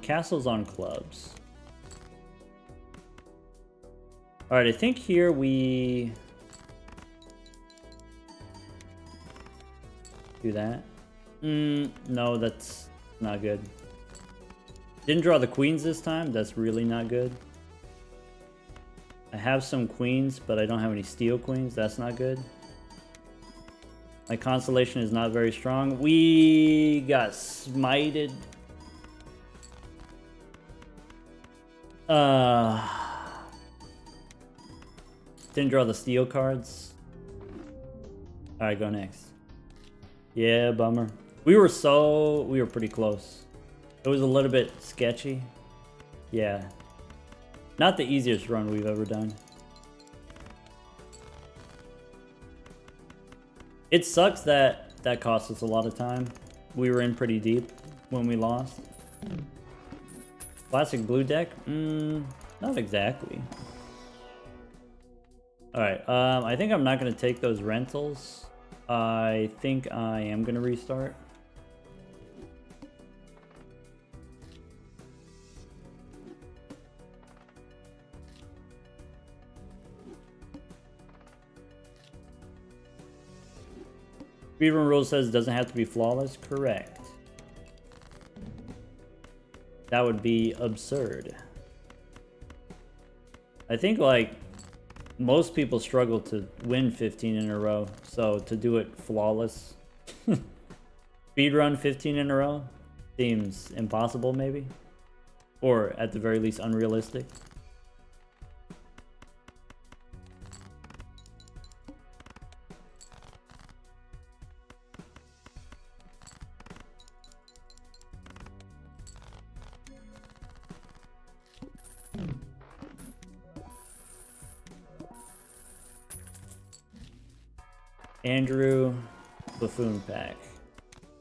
Castles on clubs. Alright, I think here we do that. No, that's not good. Didn't draw the queens this time. That's really not good. I have some queens, but I don't have any steel queens. That's not good. My constellation is not very strong. We got smited. Didn't draw the steel cards. Alright, go next. Yeah, bummer. We were pretty close. It was a little bit sketchy. Yeah. Not the easiest run we've ever done. It sucks that that cost us a lot of time. We were in pretty deep when we lost. Classic blue deck? Not exactly. Alright, I think I'm not going to take those rentals. I think I am going to restart. Speedrun rule says it doesn't have to be flawless. Correct. That would be absurd. I think, like, most people struggle to win 15 in a row, so to do it flawless. Speedrun 15 in a row seems impossible, maybe. Or, at the very least, unrealistic. Andrew, Buffoon Pack.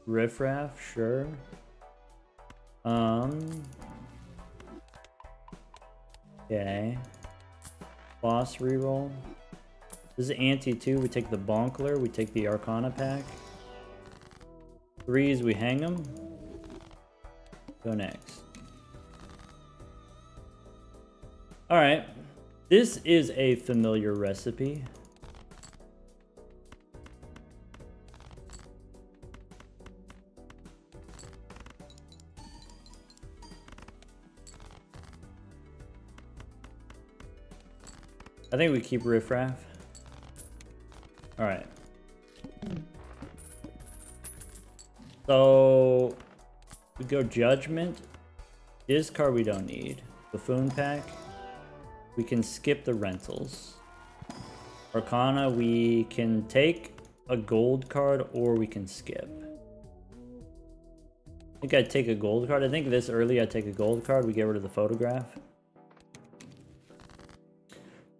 Riffraff, sure. Okay. Boss reroll. This is Ante 2. We take the Bonkler. We take the Arcana pack. 3s, we hang them. Go next. Alright. This is a familiar recipe. I think we keep Riffraff. Alright. So we go Judgment. Discard we don't need. Buffoon Pack. We can skip the rentals. Arcana, we can take a gold card or we can skip. I think I'd take a gold card. I think this early I'd take a gold card. We get rid of the photograph.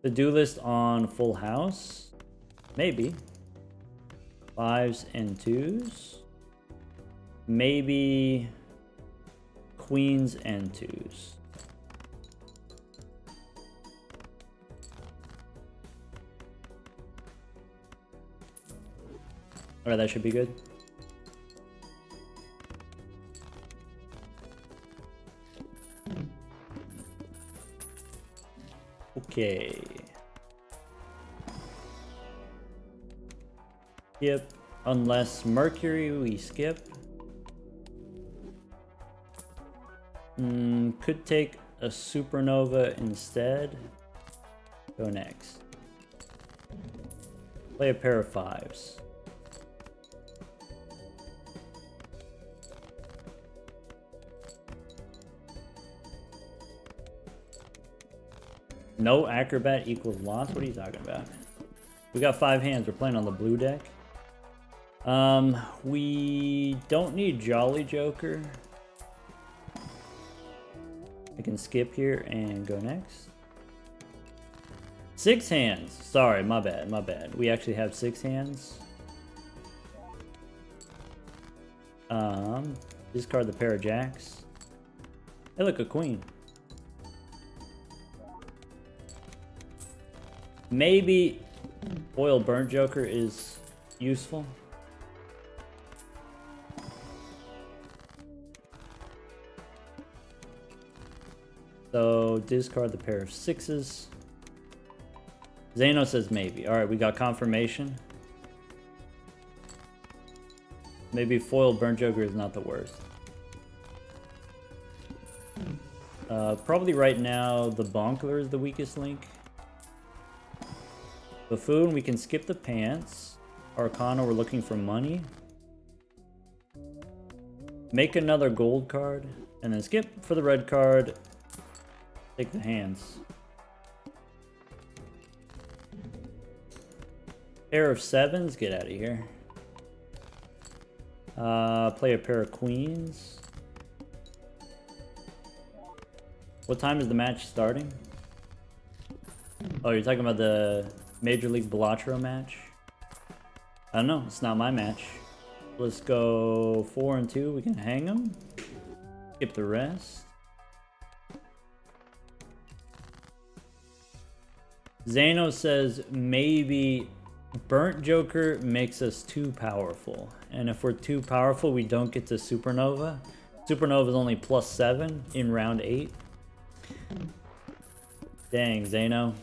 The do list on Full House. Maybe. 5s and 2s. Maybe queens and 2s. Alright, that should be good. Okay. Skip. Unless Mercury, we skip. Could take a Supernova instead. Go next. Play a pair of 5s. No Acrobat equals loss? What are you talking about? We got 5 hands. We're playing on the blue deck. We don't need Jolly Joker. I can skip here and go next. 6 hands. Sorry, my bad, my bad. We actually have 6 hands. Discard the pair of jacks. Hey, look, a queen. Maybe Foil Burnt Joker is useful. So discard the pair of 6s. Zano says maybe. Alright, we got confirmation. Maybe Foil Burnt Joker is not the worst. Probably right now the Bonkler is the weakest link. Buffoon, we can skip the pants. Arcana, we're looking for money. Make another gold card. And then skip for the red card. Take the hands. Pair of 7s, get out of here. Play a pair of queens. What time is the match starting? Oh, you're talking about the Major League BalatroU match? I don't know, it's not my match. Let's go 4 and 2, we can hang them. Skip the rest. Zano says maybe Burnt Joker makes us too powerful. And if we're too powerful, we don't get to Supernova. Supernova is only +7 in round 8. Dang, Zano.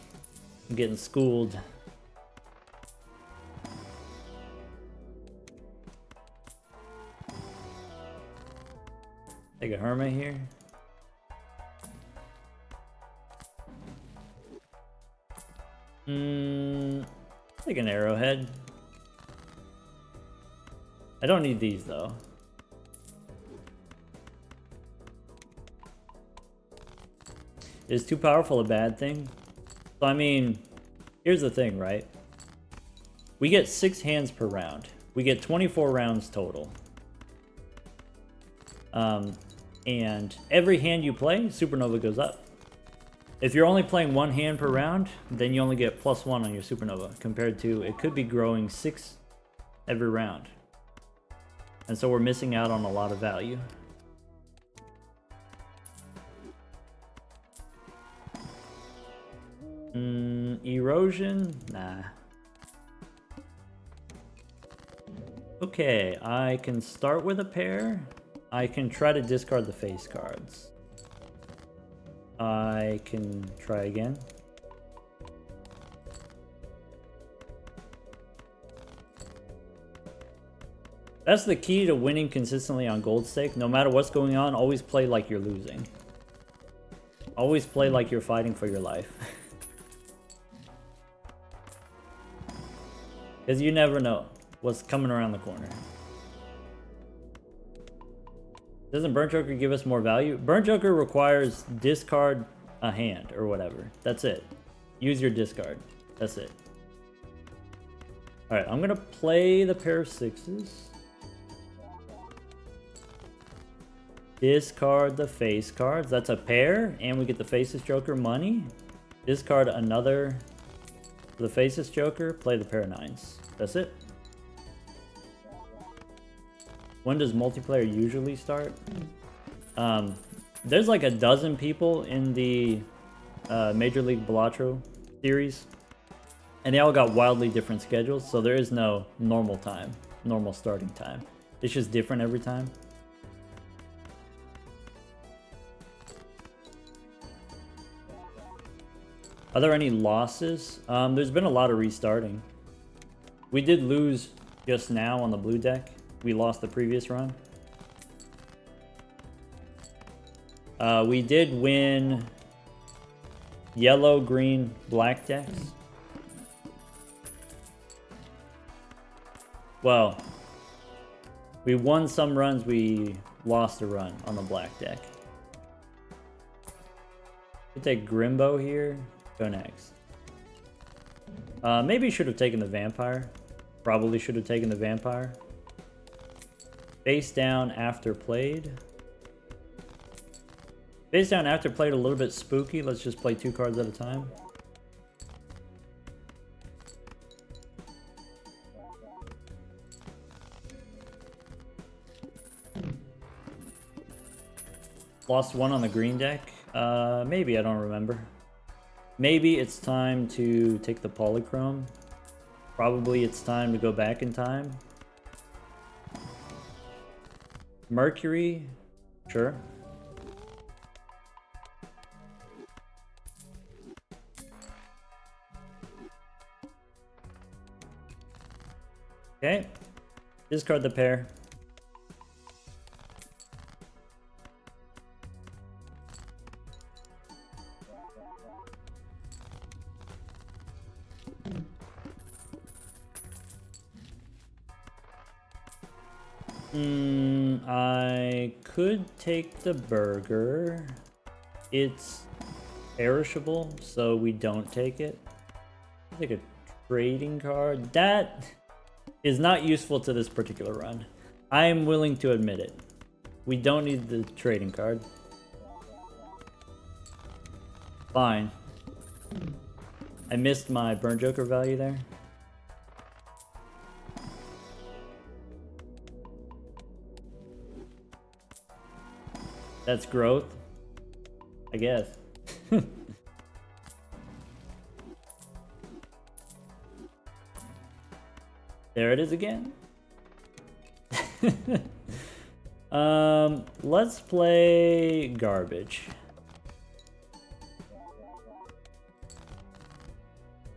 I'm getting schooled. Take a Hermit here. Take an Arrowhead. I don't need these though. Is too powerful a bad thing? So I mean, here's the thing, right? We get 6 hands per round. We get 24 rounds total. And every hand you play, Supernova goes up. If you're only playing 1 hand per round, then you only get +1 on your Supernova, compared to it could be growing 6 every round. And so we're missing out on a lot of value. Erosion? Nah. Okay, I can start with a pair. I can try to discard the face cards. I can try again. That's the key to winning consistently on gold stake. No matter what's going on, always play like you're losing. Always play like you're fighting for your life. Because you never know what's coming around the corner. Doesn't Burnt Joker give us more value? Burnt Joker requires discard a hand or whatever. That's it. Use your discard. That's it. Alright, I'm going to play the pair of sixes. Discard the face cards. That's a pair, and we get the Faceless Joker money. Discard another for the Faceless Joker. Play the pair of nines. That's it. When does multiplayer usually start? There's like a dozen people in the Major League BalatroU series, and they all got wildly different schedules, so there is no normal time, normal starting time. It's just different every time. Are there any losses? There's been a lot of restarting. We did lose just now on the blue deck. We lost the previous run. We did win yellow, green, black decks. Well, we won some runs, we lost a run on the black deck. We'll take Grimbo here. Go next. Maybe should have taken the vampire. Probably should have taken the vampire. Face down after played. Face down after played a little bit spooky. Let's just play 2 cards at a time. Lost 1 on the green deck. Maybe, I don't remember. Maybe it's time to take the polychrome. Probably it's time to go back in time. Mercury, sure. Okay, discard the pair. I could take the burger. It's perishable, so we don't take it. I'll take a trading card. That is not useful to this particular run. I am willing to admit it. We don't need the trading card. Fine. I missed my Burnt Joker value there. That's growth, I guess. There it is again. Let's play garbage.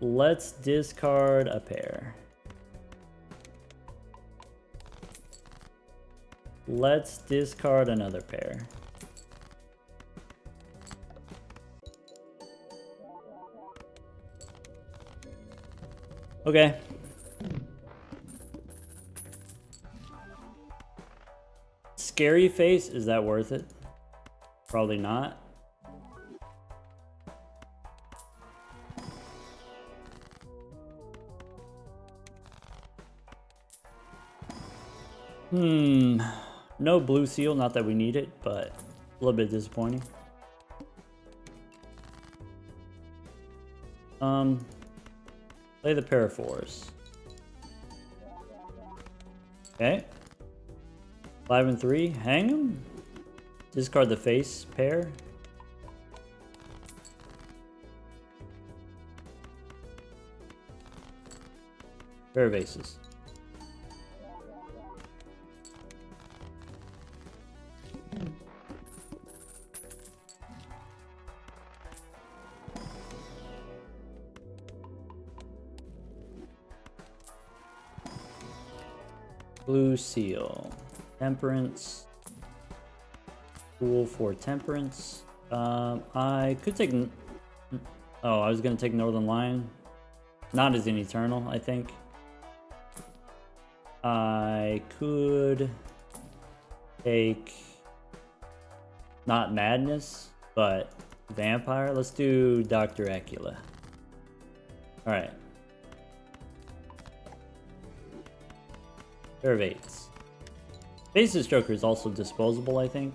Let's discard a pair. Let's discard another pair. Okay. Scary face, is that worth it? Probably not. No blue seal, not that we need it, but a little bit disappointing. Play the pair of fours. Okay. 5 and 3. Hang him. Discard the face pair. Pair of aces. Blue seal. Temperance. Pool for temperance. I could take... Oh, I was going to take Northern Lion. Not as an Eternal, I think. I could take... Not Madness, but Vampire. Let's do Dr. Acula. Alright. Pair of 8s. Faceless Joker is also disposable, I think.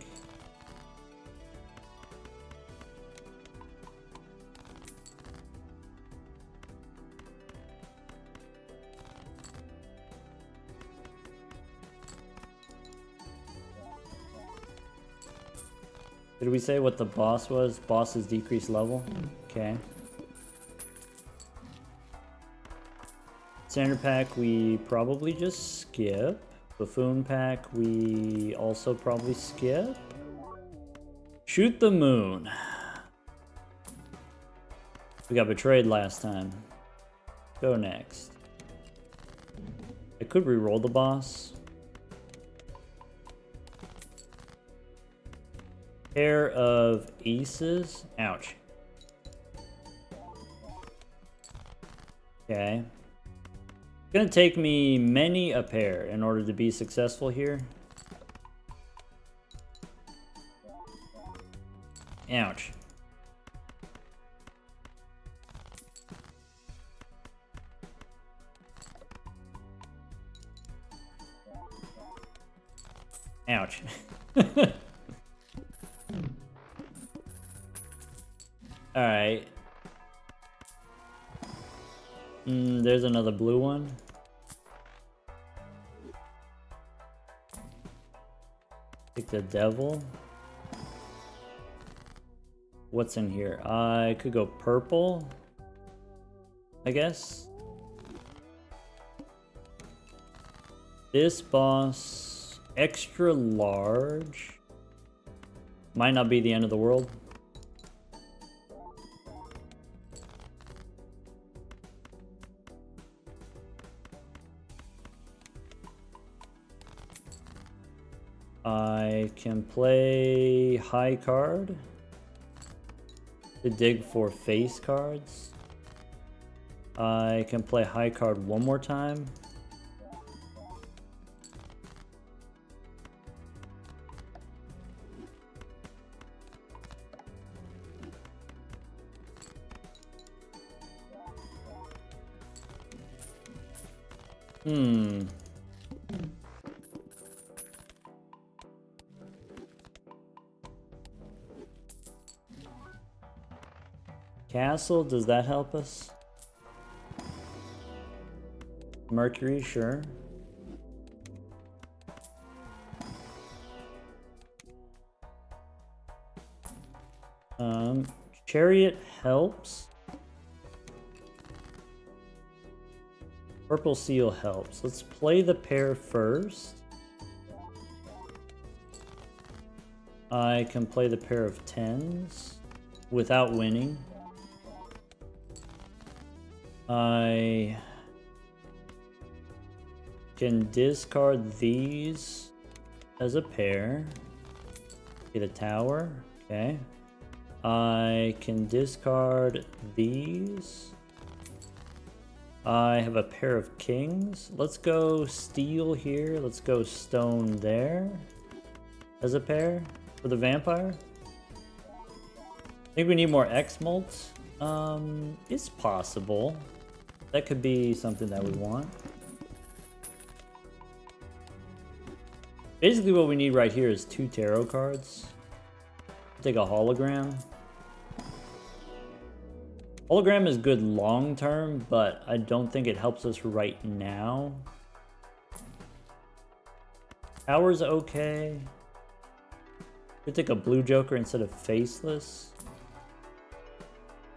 Did we say what the boss was? Boss is decreased level? Okay. Standard pack, we probably just skip. Buffoon pack, we also probably skip. Shoot the moon. We got betrayed last time. Go next. I could re-roll the boss. Pair of aces. Ouch. Okay. It's gonna take me many a pair in order to be successful here. Ouch. Ouch. Alright. There's another blue one. Take the devil. What's in here? I could go purple, I guess. This boss, extra large. Might not be the end of the world. I can play high card to dig for face cards. I can play high card one more time. Castle, does that help us? Mercury, sure. Chariot helps. Purple seal helps. Let's play the pair first. I can play the pair of 10s without winning. I can discard these as a pair. Get a tower. Okay. I can discard these. I have a pair of kings. Let's go steel here. Let's go stone there as a pair for the vampire. I think we need more X-Molts. It's possible. That could be something that we want. Basically what we need right here is 2 tarot cards. Take a hologram. Hologram is good long term, but I don't think it helps us right now. Power's okay. Could take a blue joker instead of faceless.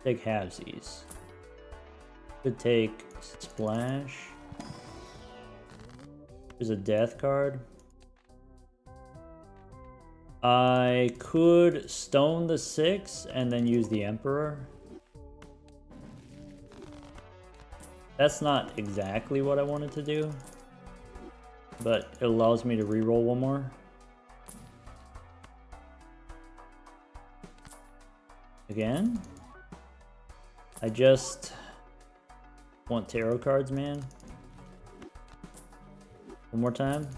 Take halvesies. Could take splash. There's a death card. I could stone the 6 and then use the Emperor. That's not exactly what I wanted to do, but it allows me to reroll one more. Again? I just want tarot cards, man. One more time.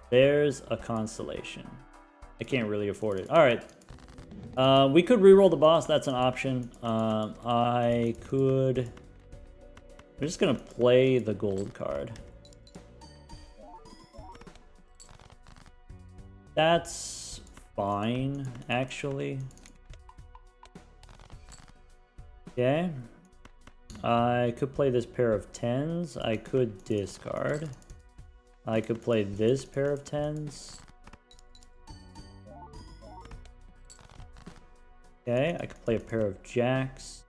There's a constellation. I can't really afford it. Alright. We could reroll the boss. That's an option. I could... I'm just going to play the gold card. That's fine, actually. Okay. I could play this pair of 10s. I could discard. I could play this pair of 10s. Okay, I could play a pair of jacks.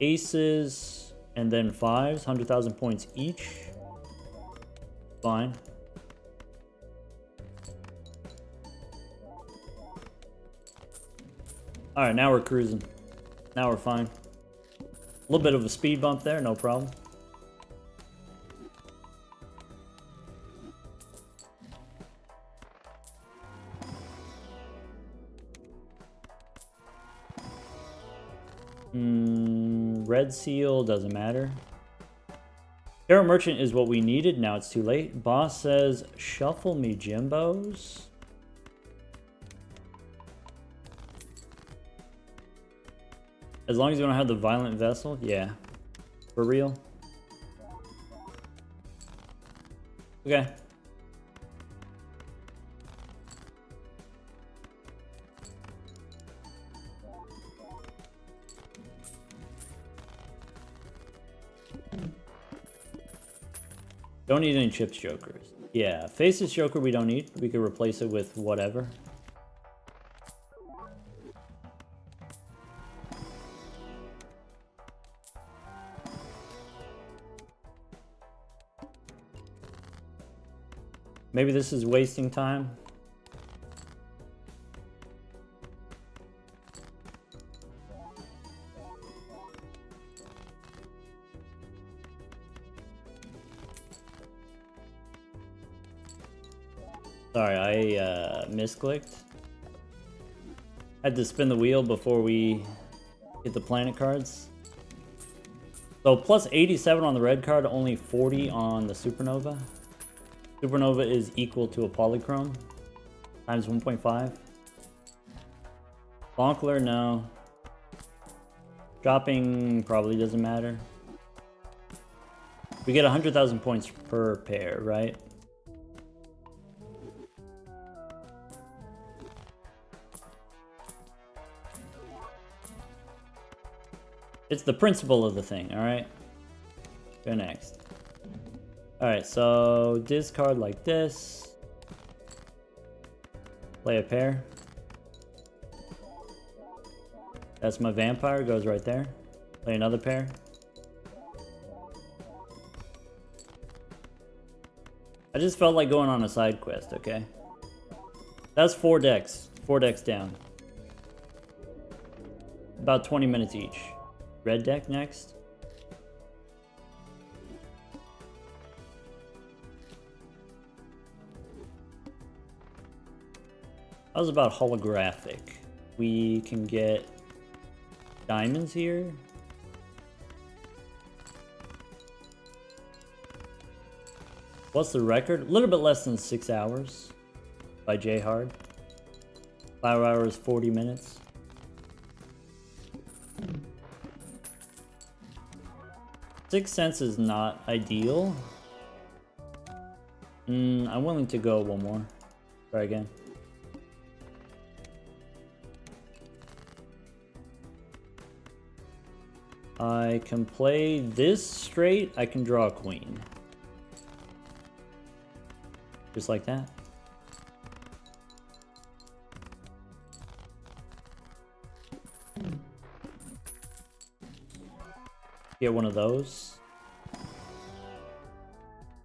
Aces and then 5s, 100,000 points each. Fine. Alright, now we're cruising. Now we're fine. A little bit of a speed bump there, no problem. Red seal, doesn't matter. Tarot Merchant is what we needed, now it's too late. Boss says, shuffle me Jimbos. As long as you don't have the Violent Vessel, yeah. For real. Okay. Don't need any chips jokers. Yeah, faceless joker we don't need. We could replace it with whatever. Maybe this is wasting time. Sorry, I misclicked. Had to spin the wheel before we get the planet cards. So plus 87 on the red card, only 40 on the supernova. Supernova is equal to a polychrome times 1.5. Bonkler, no. Dropping probably doesn't matter. We get 100,000 points per pair, right? It's the principle of the thing, alright? Go next. Alright, so discard like this. Play a pair. That's my vampire, goes right there. Play another pair. I just felt like going on a side quest, okay? That's 4 decks. 4 decks down. About 20 minutes each. Red deck next. That was about holographic. We can get diamonds here. What's the record? A little bit less than 6 hours by J Hard. 5 hours, 40 minutes. Sixth Sense is not ideal. I'm willing to go one more. Try again. I can play this straight. I can draw a queen. Just like that. Get one of those.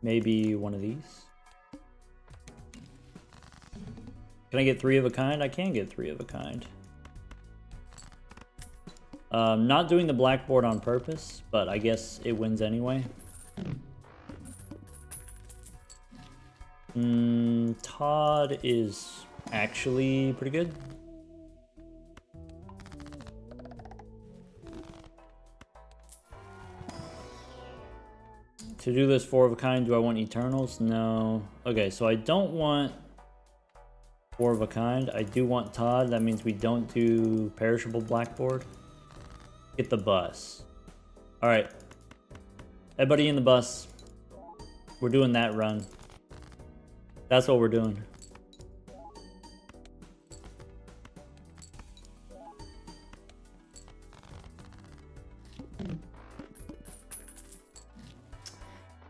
Maybe one of these. Can I get 3 of a kind? I can get 3 of a kind. Not doing the blackboard on purpose, but I guess it wins anyway. Todd is actually pretty good. To do this 4 of a kind, do I want Eternals? No. Okay, so I don't want 4 of a kind. I do want Todd. That means we don't do perishable blackboard. Get the bus. Alright. Everybody in the bus. We're doing that run. That's what we're doing.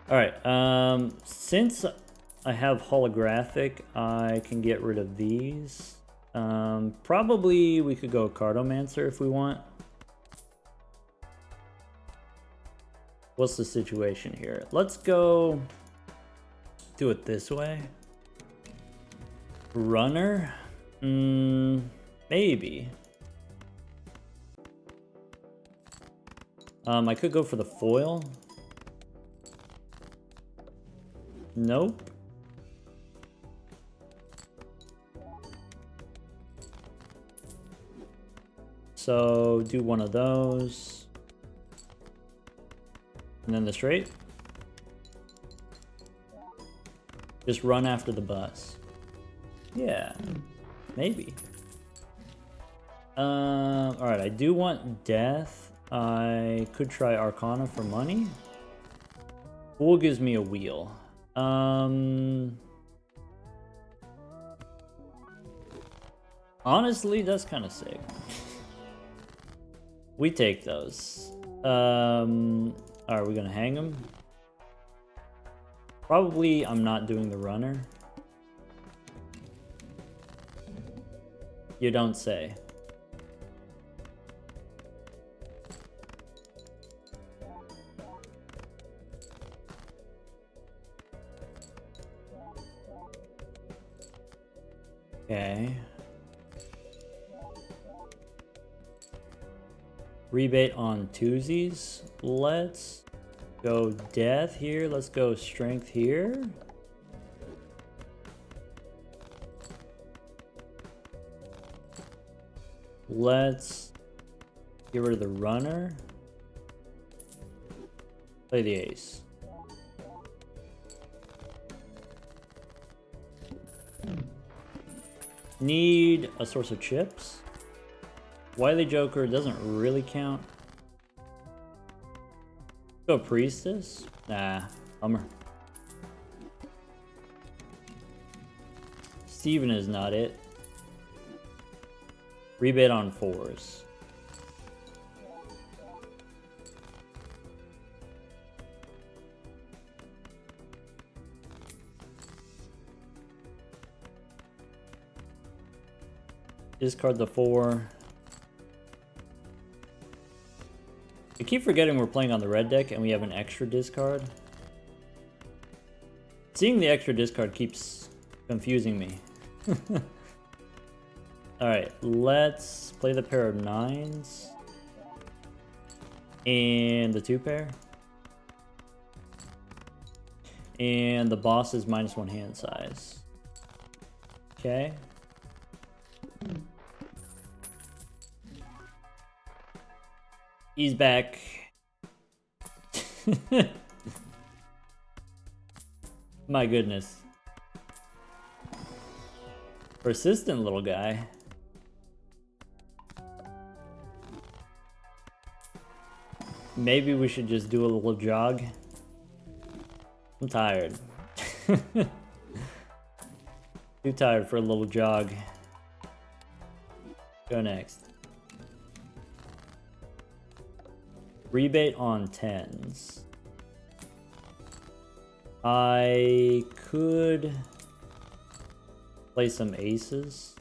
Alright, since I have holographic, I can get rid of these. Probably we could go Cartomancer if we want. What's the situation here? Let's go do it this way. Runner? Maybe. I could go for the foil. Nope. So do one of those. And then the straight. Just run after the bus. Yeah, maybe. Alright, I do want death. I could try Arcana for money. Fool gives me a wheel. Honestly, that's kind of sick. We take those. Are we gonna hang them? Probably I'm not doing the runner. You don't say. Okay. Rebate on twosies. Let's go death here. Let's go strength here. Let's get rid of the runner. Play the ace. Need a source of chips. Wily Joker doesn't really count. Go Priestess? Nah, bummer. Steven is not it. Rebate on 4s. Discard the 4. I keep forgetting we're playing on the red deck and we have an extra discard. Seeing the extra discard keeps confusing me. Alright, let's play the pair of 9s. And the 2 pair. And the boss is -1 hand size. Okay. He's back. My goodness. Persistent little guy. Maybe we should just do a little jog. I'm tired. Too tired for a little jog. Go next. Rebate on 10s. I could play some aces.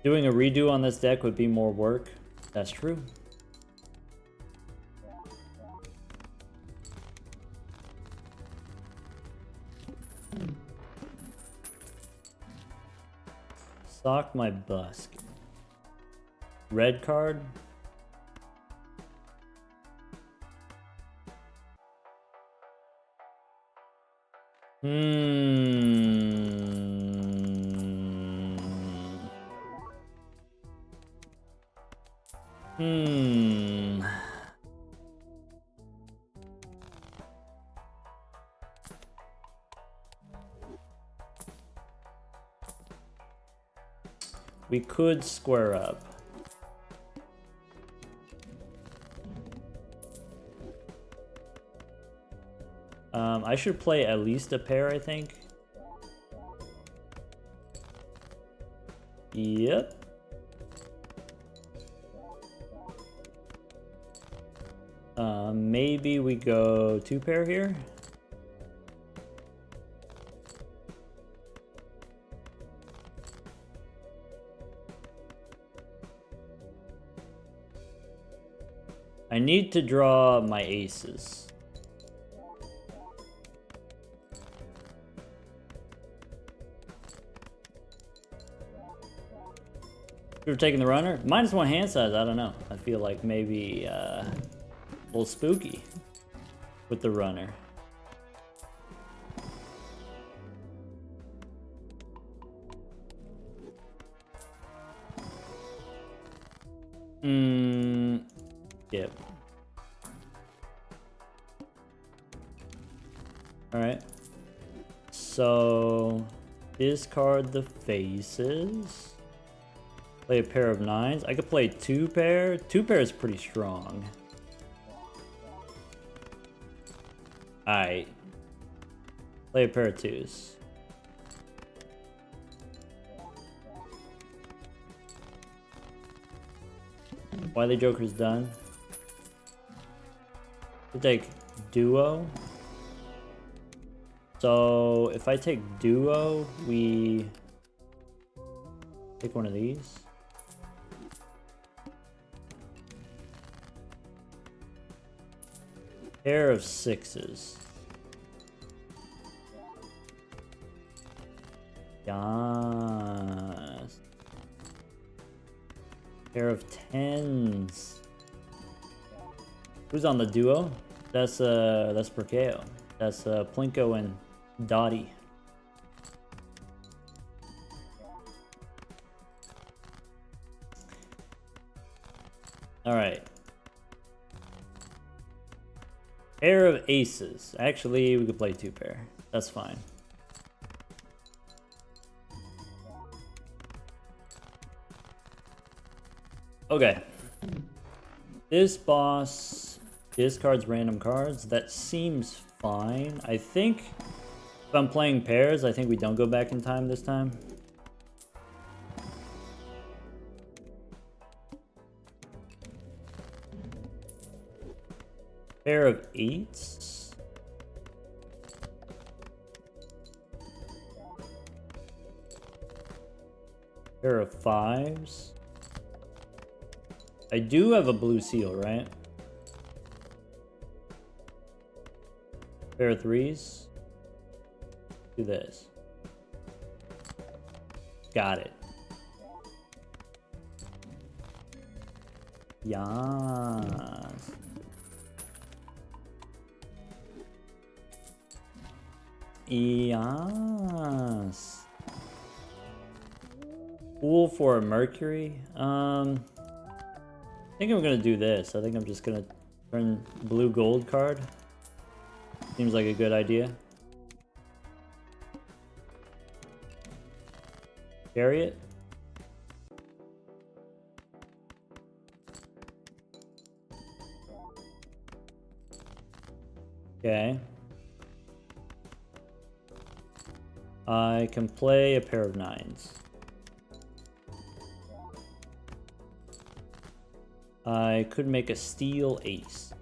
Doing a redo on this deck would be more work. That's true. Sock my busk. Red card. We could square up. I should play at least a pair, I think. Yep. Maybe we go 2 pair here. I need to draw my aces. We're taking the runner. -1 hand size, I don't know. I feel like maybe a little spooky with the runner. Yep. Alright. So discard the faces. Play a pair of 9s. I could play 2 pair. 2 pair is pretty strong. Alright. Play a pair of 2s. Wily Joker's done. We take duo. So if I take duo, we take one of these. Pair of 6s. Yes. Pair of 10s. Who's on the duo? That's Perkeo. That's Plinko and Dottie. All right. Pair of aces. Actually, we could play 2 pair. That's fine. Okay. This boss discards random cards. That seems fine. I think if I'm playing pairs, I think we don't go back in time this time. Pair of 8s. Pair of 5s. I do have a blue seal, right? Pair of 3s. Do this. Got it. Yes. Yes. Pool for a Mercury. I think I'm gonna do this. I think I'm just gonna turn blue gold card. Seems like a good idea. Chariot. Okay. I can play a pair of 9s. I could make a steel ace.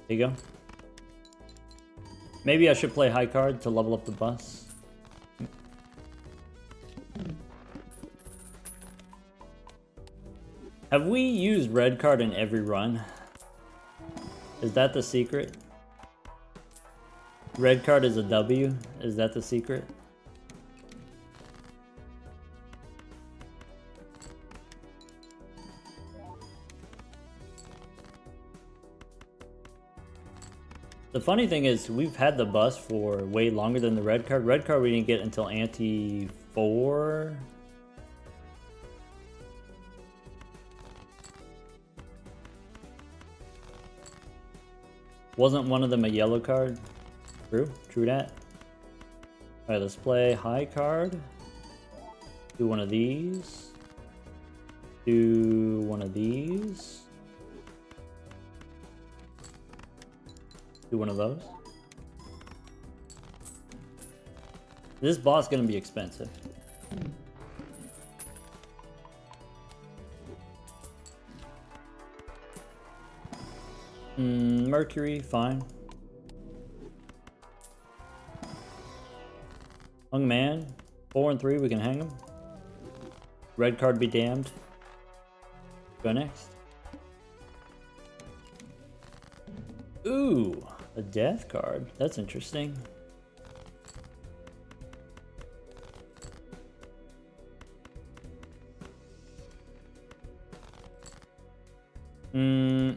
There you go. Maybe I should play high card to level up the bus. Have we used red card in every run? Is that the secret? Red card is a W? Is that the secret? The funny thing is, we've had the bus for way longer than the red card. Red card we didn't get until ante 4. Wasn't one of them a yellow card? True that. Alright, let's play high card. Do one of these. Do one of these. Do one of those. This boss is gonna be expensive. Mercury, fine. Hung man, 4 and 3, we can hang him. Red card be damned. Go next. Ooh, a death card. That's interesting.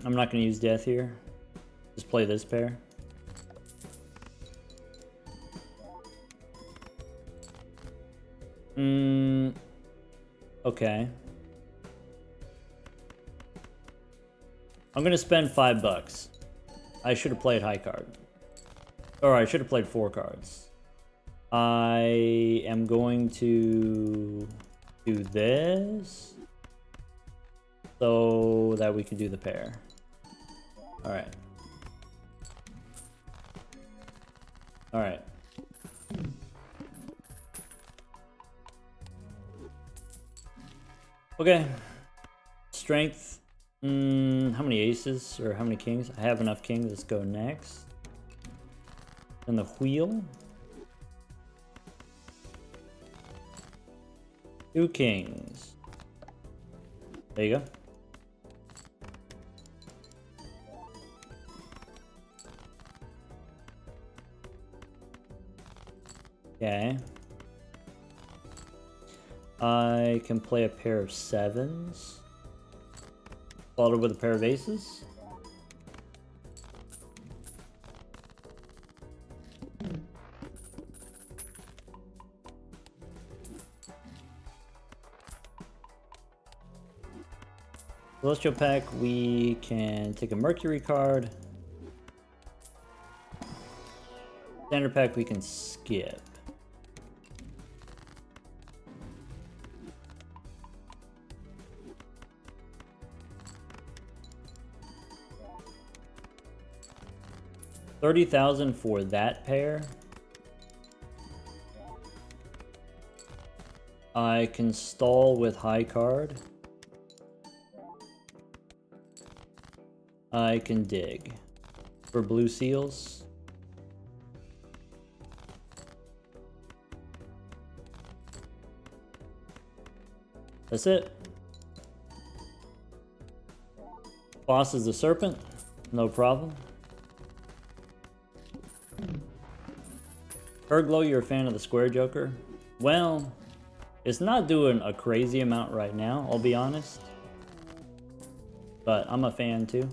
I'm not gonna use death here. Just play this pair. Okay. I'm gonna spend $5. I should have played high card. Or I should have played 4 cards. I am going to do this so that we can do the pair. Alright. Alright. Okay. Strength. How many aces or how many kings? I have enough kings. Let's go next. And the wheel. 2 kings. There you go. Okay. I can play a pair of 7s. Followed with a pair of aces. Celestial pack, we can take a Mercury card. Standard pack, we can skip. $30,000 for that pair. I can stall with high card. I can dig for blue seals. That's it. Boss is the serpent. No problem. Erglow, you're a fan of the square joker? Well, it's not doing a crazy amount right now, I'll be honest. But I'm a fan too.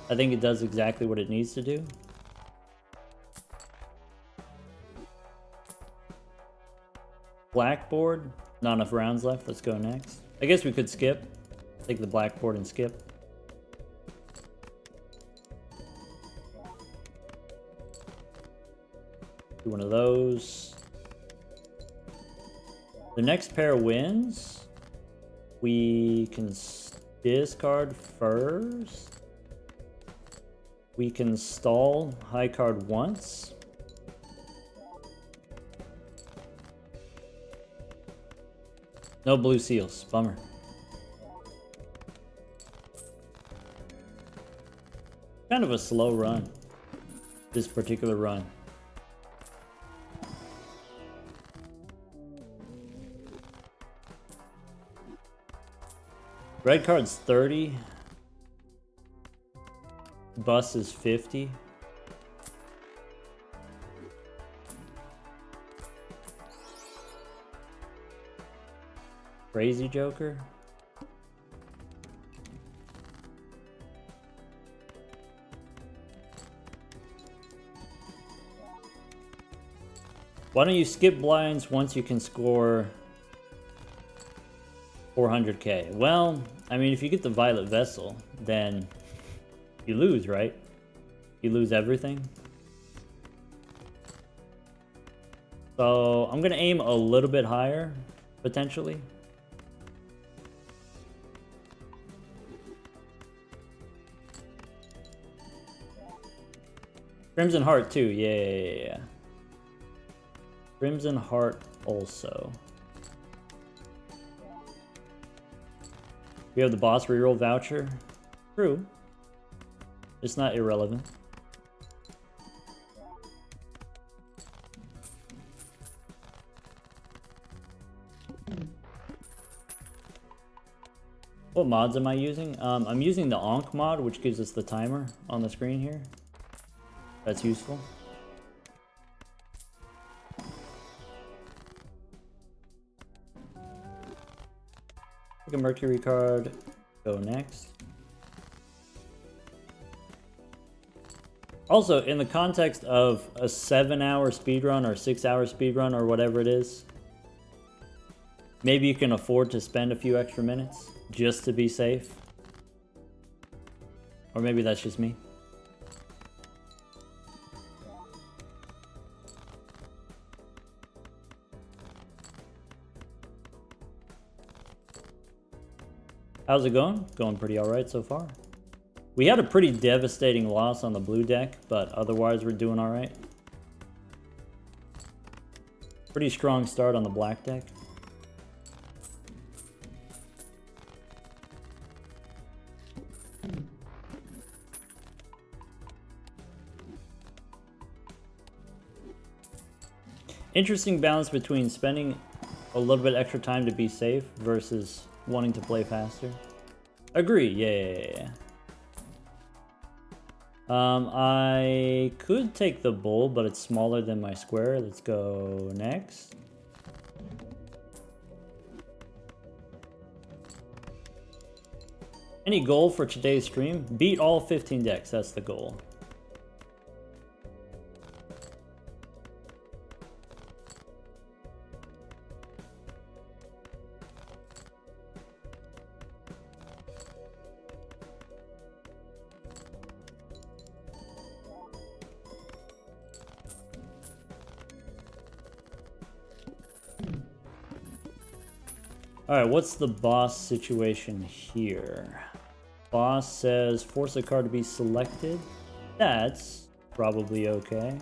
I think it does exactly what it needs to do. Blackboard, not enough rounds left. Let's go next. I guess we could skip. Take the blackboard and skip. Do one of those. The next pair wins. We can discard first. We can stall high card once. No blue seals. Bummer. Kind of a slow run. This particular run. Red card's 30. Bus is 50. Crazy Joker. Why don't you skip blinds once you can score 400k? Well, I mean, if you get the Violet Vessel, then you lose, right? You lose everything. So I'm gonna aim a little bit higher, potentially. Crimson Heart too, yeah. Crimson Heart also. We have the boss reroll voucher. True. It's not irrelevant. What mods am I using? I'm using the Onk mod, which gives us the timer on the screen here. That's useful. Take a Mercury card. Go next. Also, in the context of a 7-hour speedrun or 6-hour speedrun or whatever it is, maybe you can afford to spend a few extra minutes just to be safe. Or maybe that's just me. How's it going? Going pretty alright so far. We had a pretty devastating loss on the blue deck, but otherwise we're doing alright. Pretty strong start on the black deck. Interesting balance between spending a little bit extra time to be safe versus wanting to play faster. Agree, yeah. I could take the bull, but it's smaller than my square. Let's go next. Any goal for today's stream? Beat all 15 decks, that's the goal. Alright, what's the boss situation here? Boss says force a card to be selected. That's probably okay.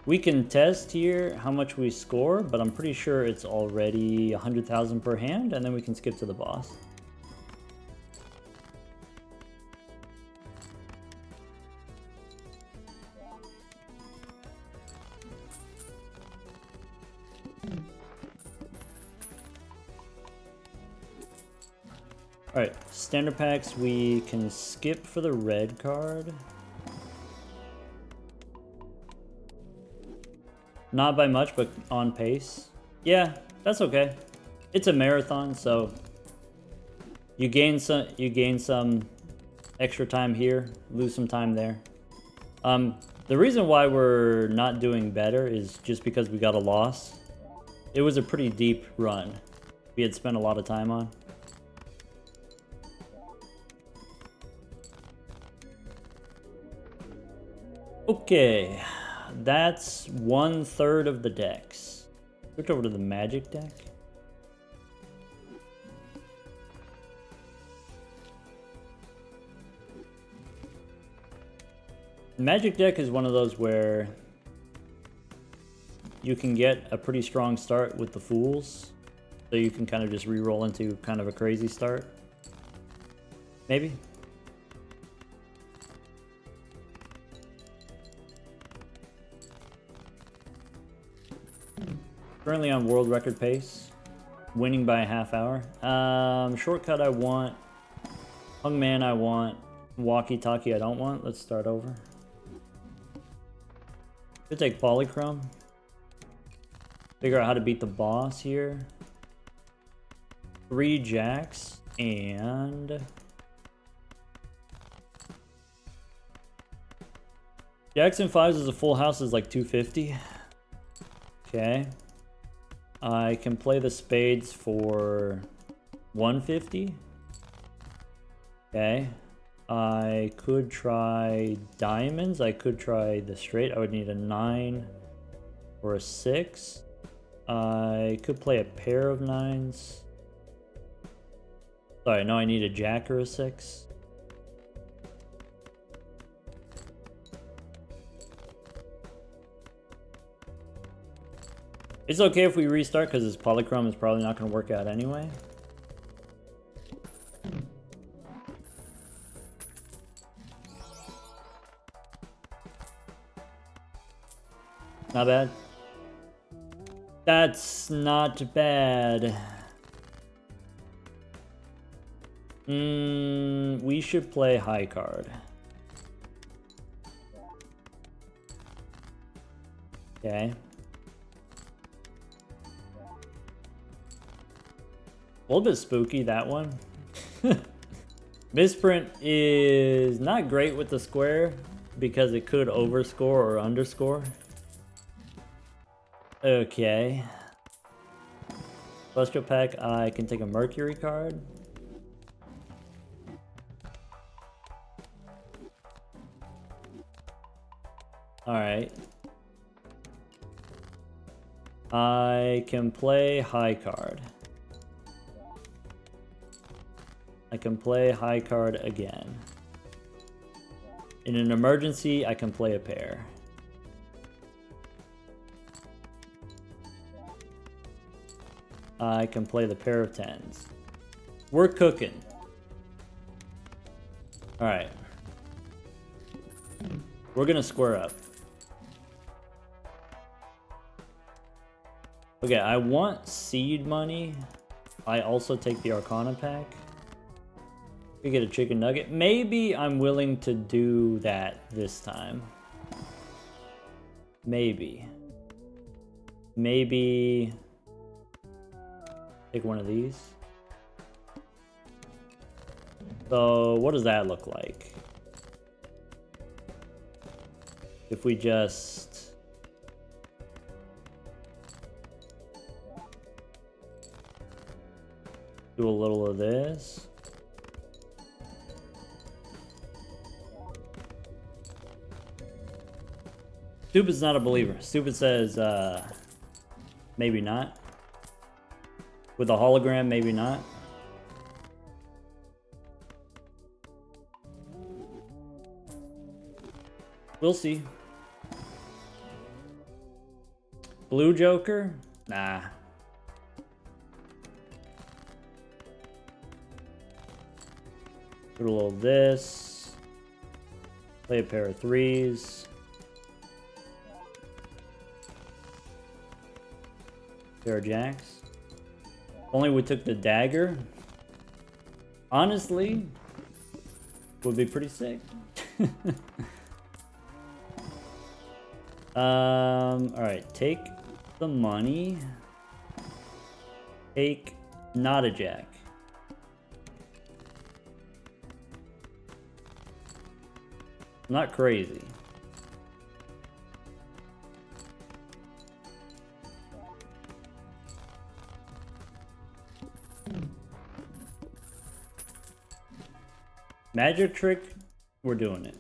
We can test here how much we score, but I'm pretty sure it's already 100,000 per hand, and then we can skip to the boss. Alright, standard packs we can skip for the red card. Not by much, but on pace. Yeah, that's okay. It's a marathon, so you gain some extra time here, lose some time there. The reason why we're not doing better is just because we got a loss. It was a pretty deep run we had spent a lot of time on. Okay, that's 1/3 of the decks. Switch over to the magic deck. Magic deck is one of those where you can get a pretty strong start with the fools, so you can kind of just re-roll into kind of a crazy start. Maybe. Currently on world record pace, winning by a half hour. Shortcut I want, Hungman I want, walkie-talkie I don't want. Let's start over. Could take Polychrome. Figure out how to beat the boss here. 3 jacks and jacks and 5s as a full house is like 250. Okay. I can play the spades for 150. Okay. I could try diamonds. I could try the straight. I would need a 9 or a 6. I could play a pair of 9s. Sorry, no, I need a jack or a 6. It's okay if we restart because this polychrome is probably not going to work out anyway. Not bad. That's not bad. We should play high card. Okay. A little bit spooky, that one. Misprint is not great with the square because it could overscore or underscore. Okay. Celestial pack, I can take a Mercury card. Alright. I can play high card. I can play high card again. In an emergency, I can play a pair. I can play the pair of 10s. We're cooking. Alright. We're gonna square up. Okay, I want seed money. I also take the Arcana pack. We get a chicken nugget. Maybe I'm willing to do that this time. Maybe. Maybe take one of these. So what does that look like? If we just do a little of this. Stupid's not a believer. Stupid says, maybe not. With a hologram, maybe not. We'll see. Blue Joker? Nah. Put a little of this. Play a pair of 3s. Pair of jacks. Only we took the dagger. Honestly, would be pretty sick. Alright, take the money. Take not a jack. Not crazy. Magic trick, we're doing it.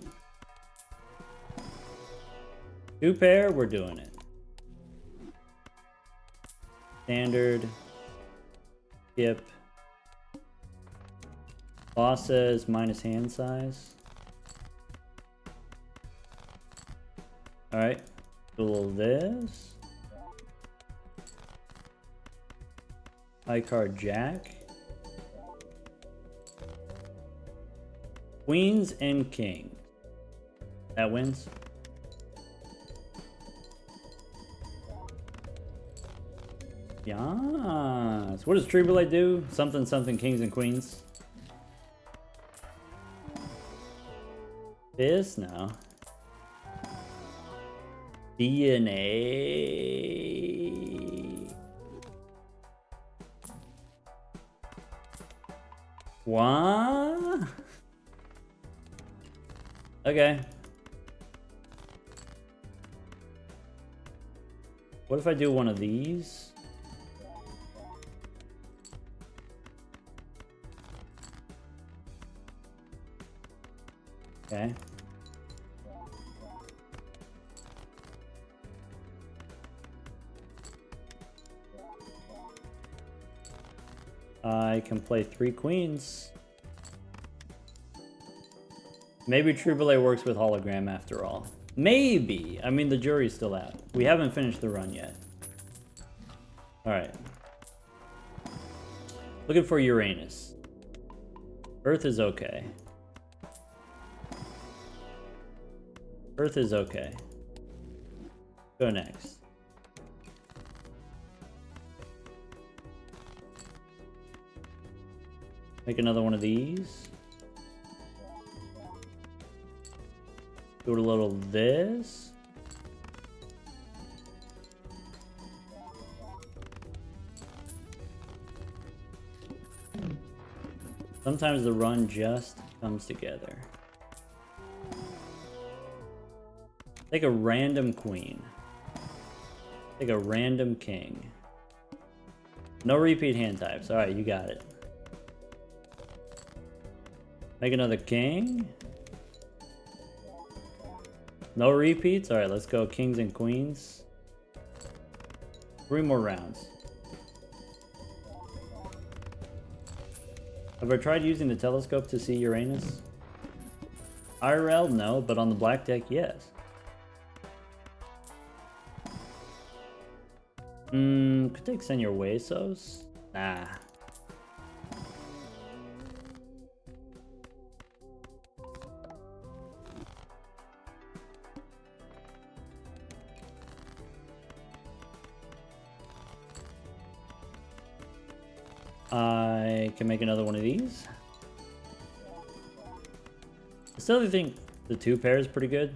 2 pair, we're doing it. Standard. Skip. Boss says minus hand size. Alright. Do this. High card jack. Queens and king. That wins. Yes. What does Tribulate do? Something, something, kings and queens. This? No. DNA. What? Okay. What if I do one of these? Okay. I can play 3 queens. Maybe Tribulate works with hologram after all. Maybe. I mean, the jury's still out. We haven't finished the run yet. Alright. Looking for Uranus. Earth is okay. Earth is okay. Go next. Make another one of these. Do a little this. Sometimes the run just comes together. Take a random queen. Take a random king. No repeat hand types. Alright, you got it. Make another king. No repeats? Alright, let's go kings and queens. 3 more rounds. Have I tried using the telescope to see Uranus? IRL, no, but on the black deck, yes. Could take Senor Huesos? Nah. I can make another one of these. I still think the 2 pair is pretty good.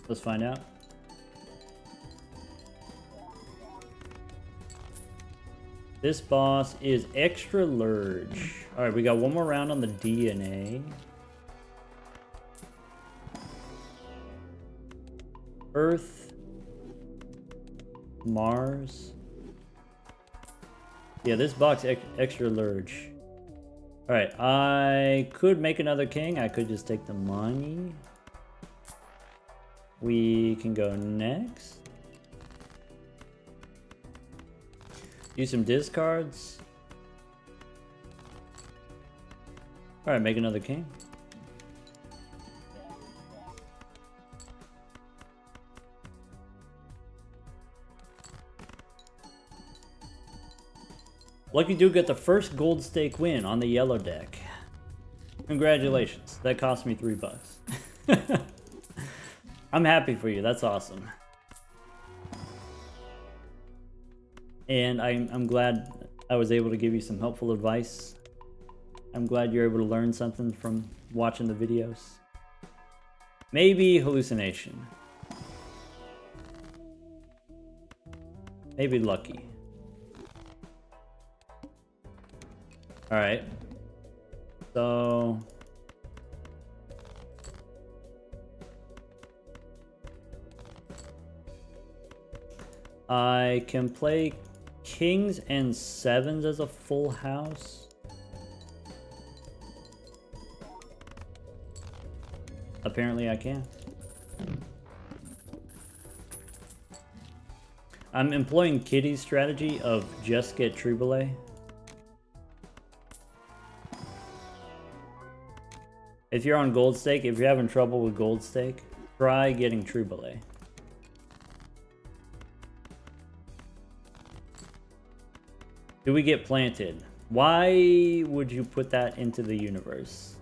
Let's find out. This boss is extra large. Alright, we got one more round on the DNA. Earth. Mars. Yeah, this box extra large. Alright, I could make another king. I could just take the money. We can go next. Use some discards. Alright, make another king. Lucky Dude got the first gold stake win on the yellow deck. Congratulations. That cost me $3. I'm happy for you. That's awesome. And I'm glad I was able to give you some helpful advice. I'm glad you're able to learn something from watching the videos. Maybe hallucination. Maybe lucky. Alright. So... I can play kings and sevens as a full house. Apparently I can. I'm employing Kitty's strategy of just get Triboulet. If you're on Gold Stake, if you're having trouble with Gold Stake, try getting Triboulet. Do we get planted? Why would you put that into the universe?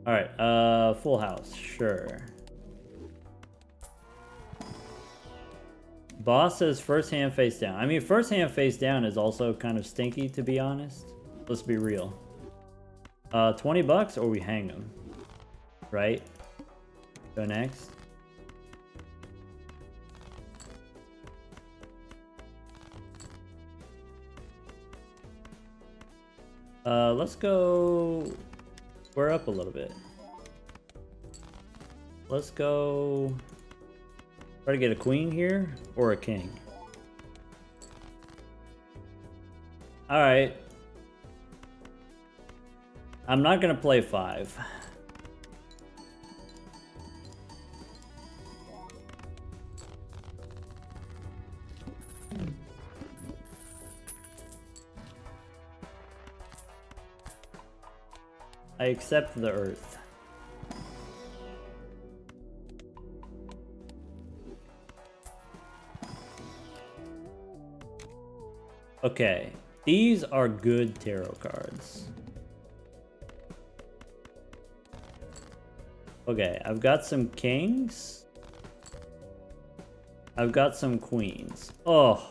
Alright, full house, sure. Boss says first hand face down. I mean, first hand face down is also kind of stinky, to be honest. Let's be real. 20 bucks or we hang him. Right? Go next. Let's go... We're up a little bit. Let's go... Try to get a queen here, or a king. Alright. I'm not gonna play 5. I accept the earth. Okay, these are good tarot cards. Okay, I've got some kings. I've got some queens. Oh.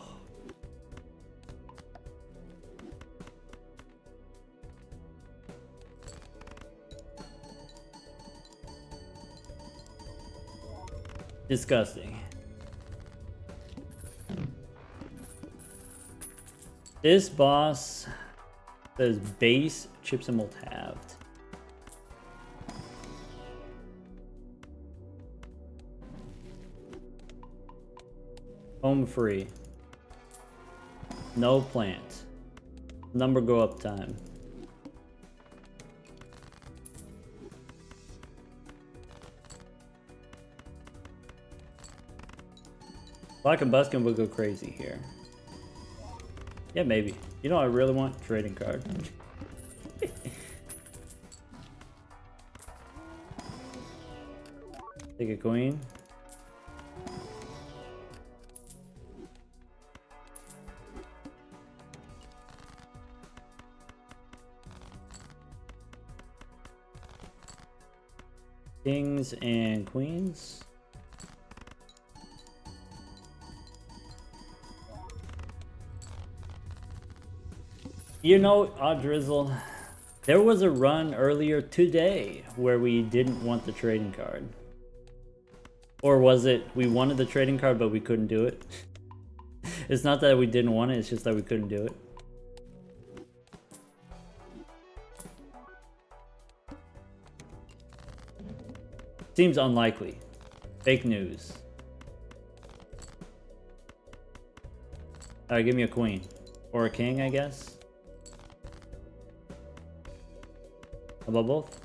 Disgusting. This boss says base chips and mold halved. Home free. No plant. Number go up time. Black and Buskin would go crazy here. Yeah, maybe. You know what I really want? Trading card. Take a queen. Kings and queens. You know, Drizzle, there was a run earlier today where we didn't want the trading card. Or was it we wanted the trading card but we couldn't do it? It's not that we didn't want it, it's just that we couldn't do it. Seems unlikely. Fake news. Alright, give me a queen. Or a king, I guess. How about both?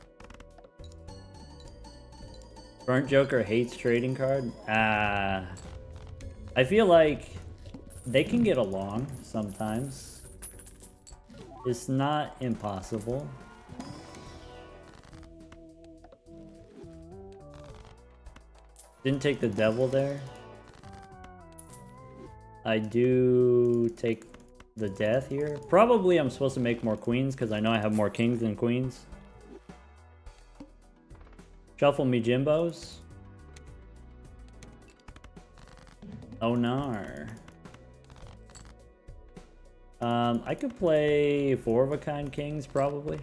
Burnt Joker hates trading card? I feel like they can get along sometimes. It's not impossible. Didn't take the devil there. I do take the death here. Probably I'm supposed to make more queens because I know I have more kings than queens. Shuffle me Jimbos. Oh no. I could play 4 of a kind kings probably.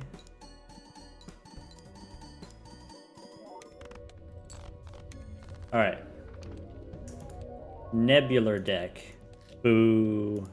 Alright. Nebular deck. Boo.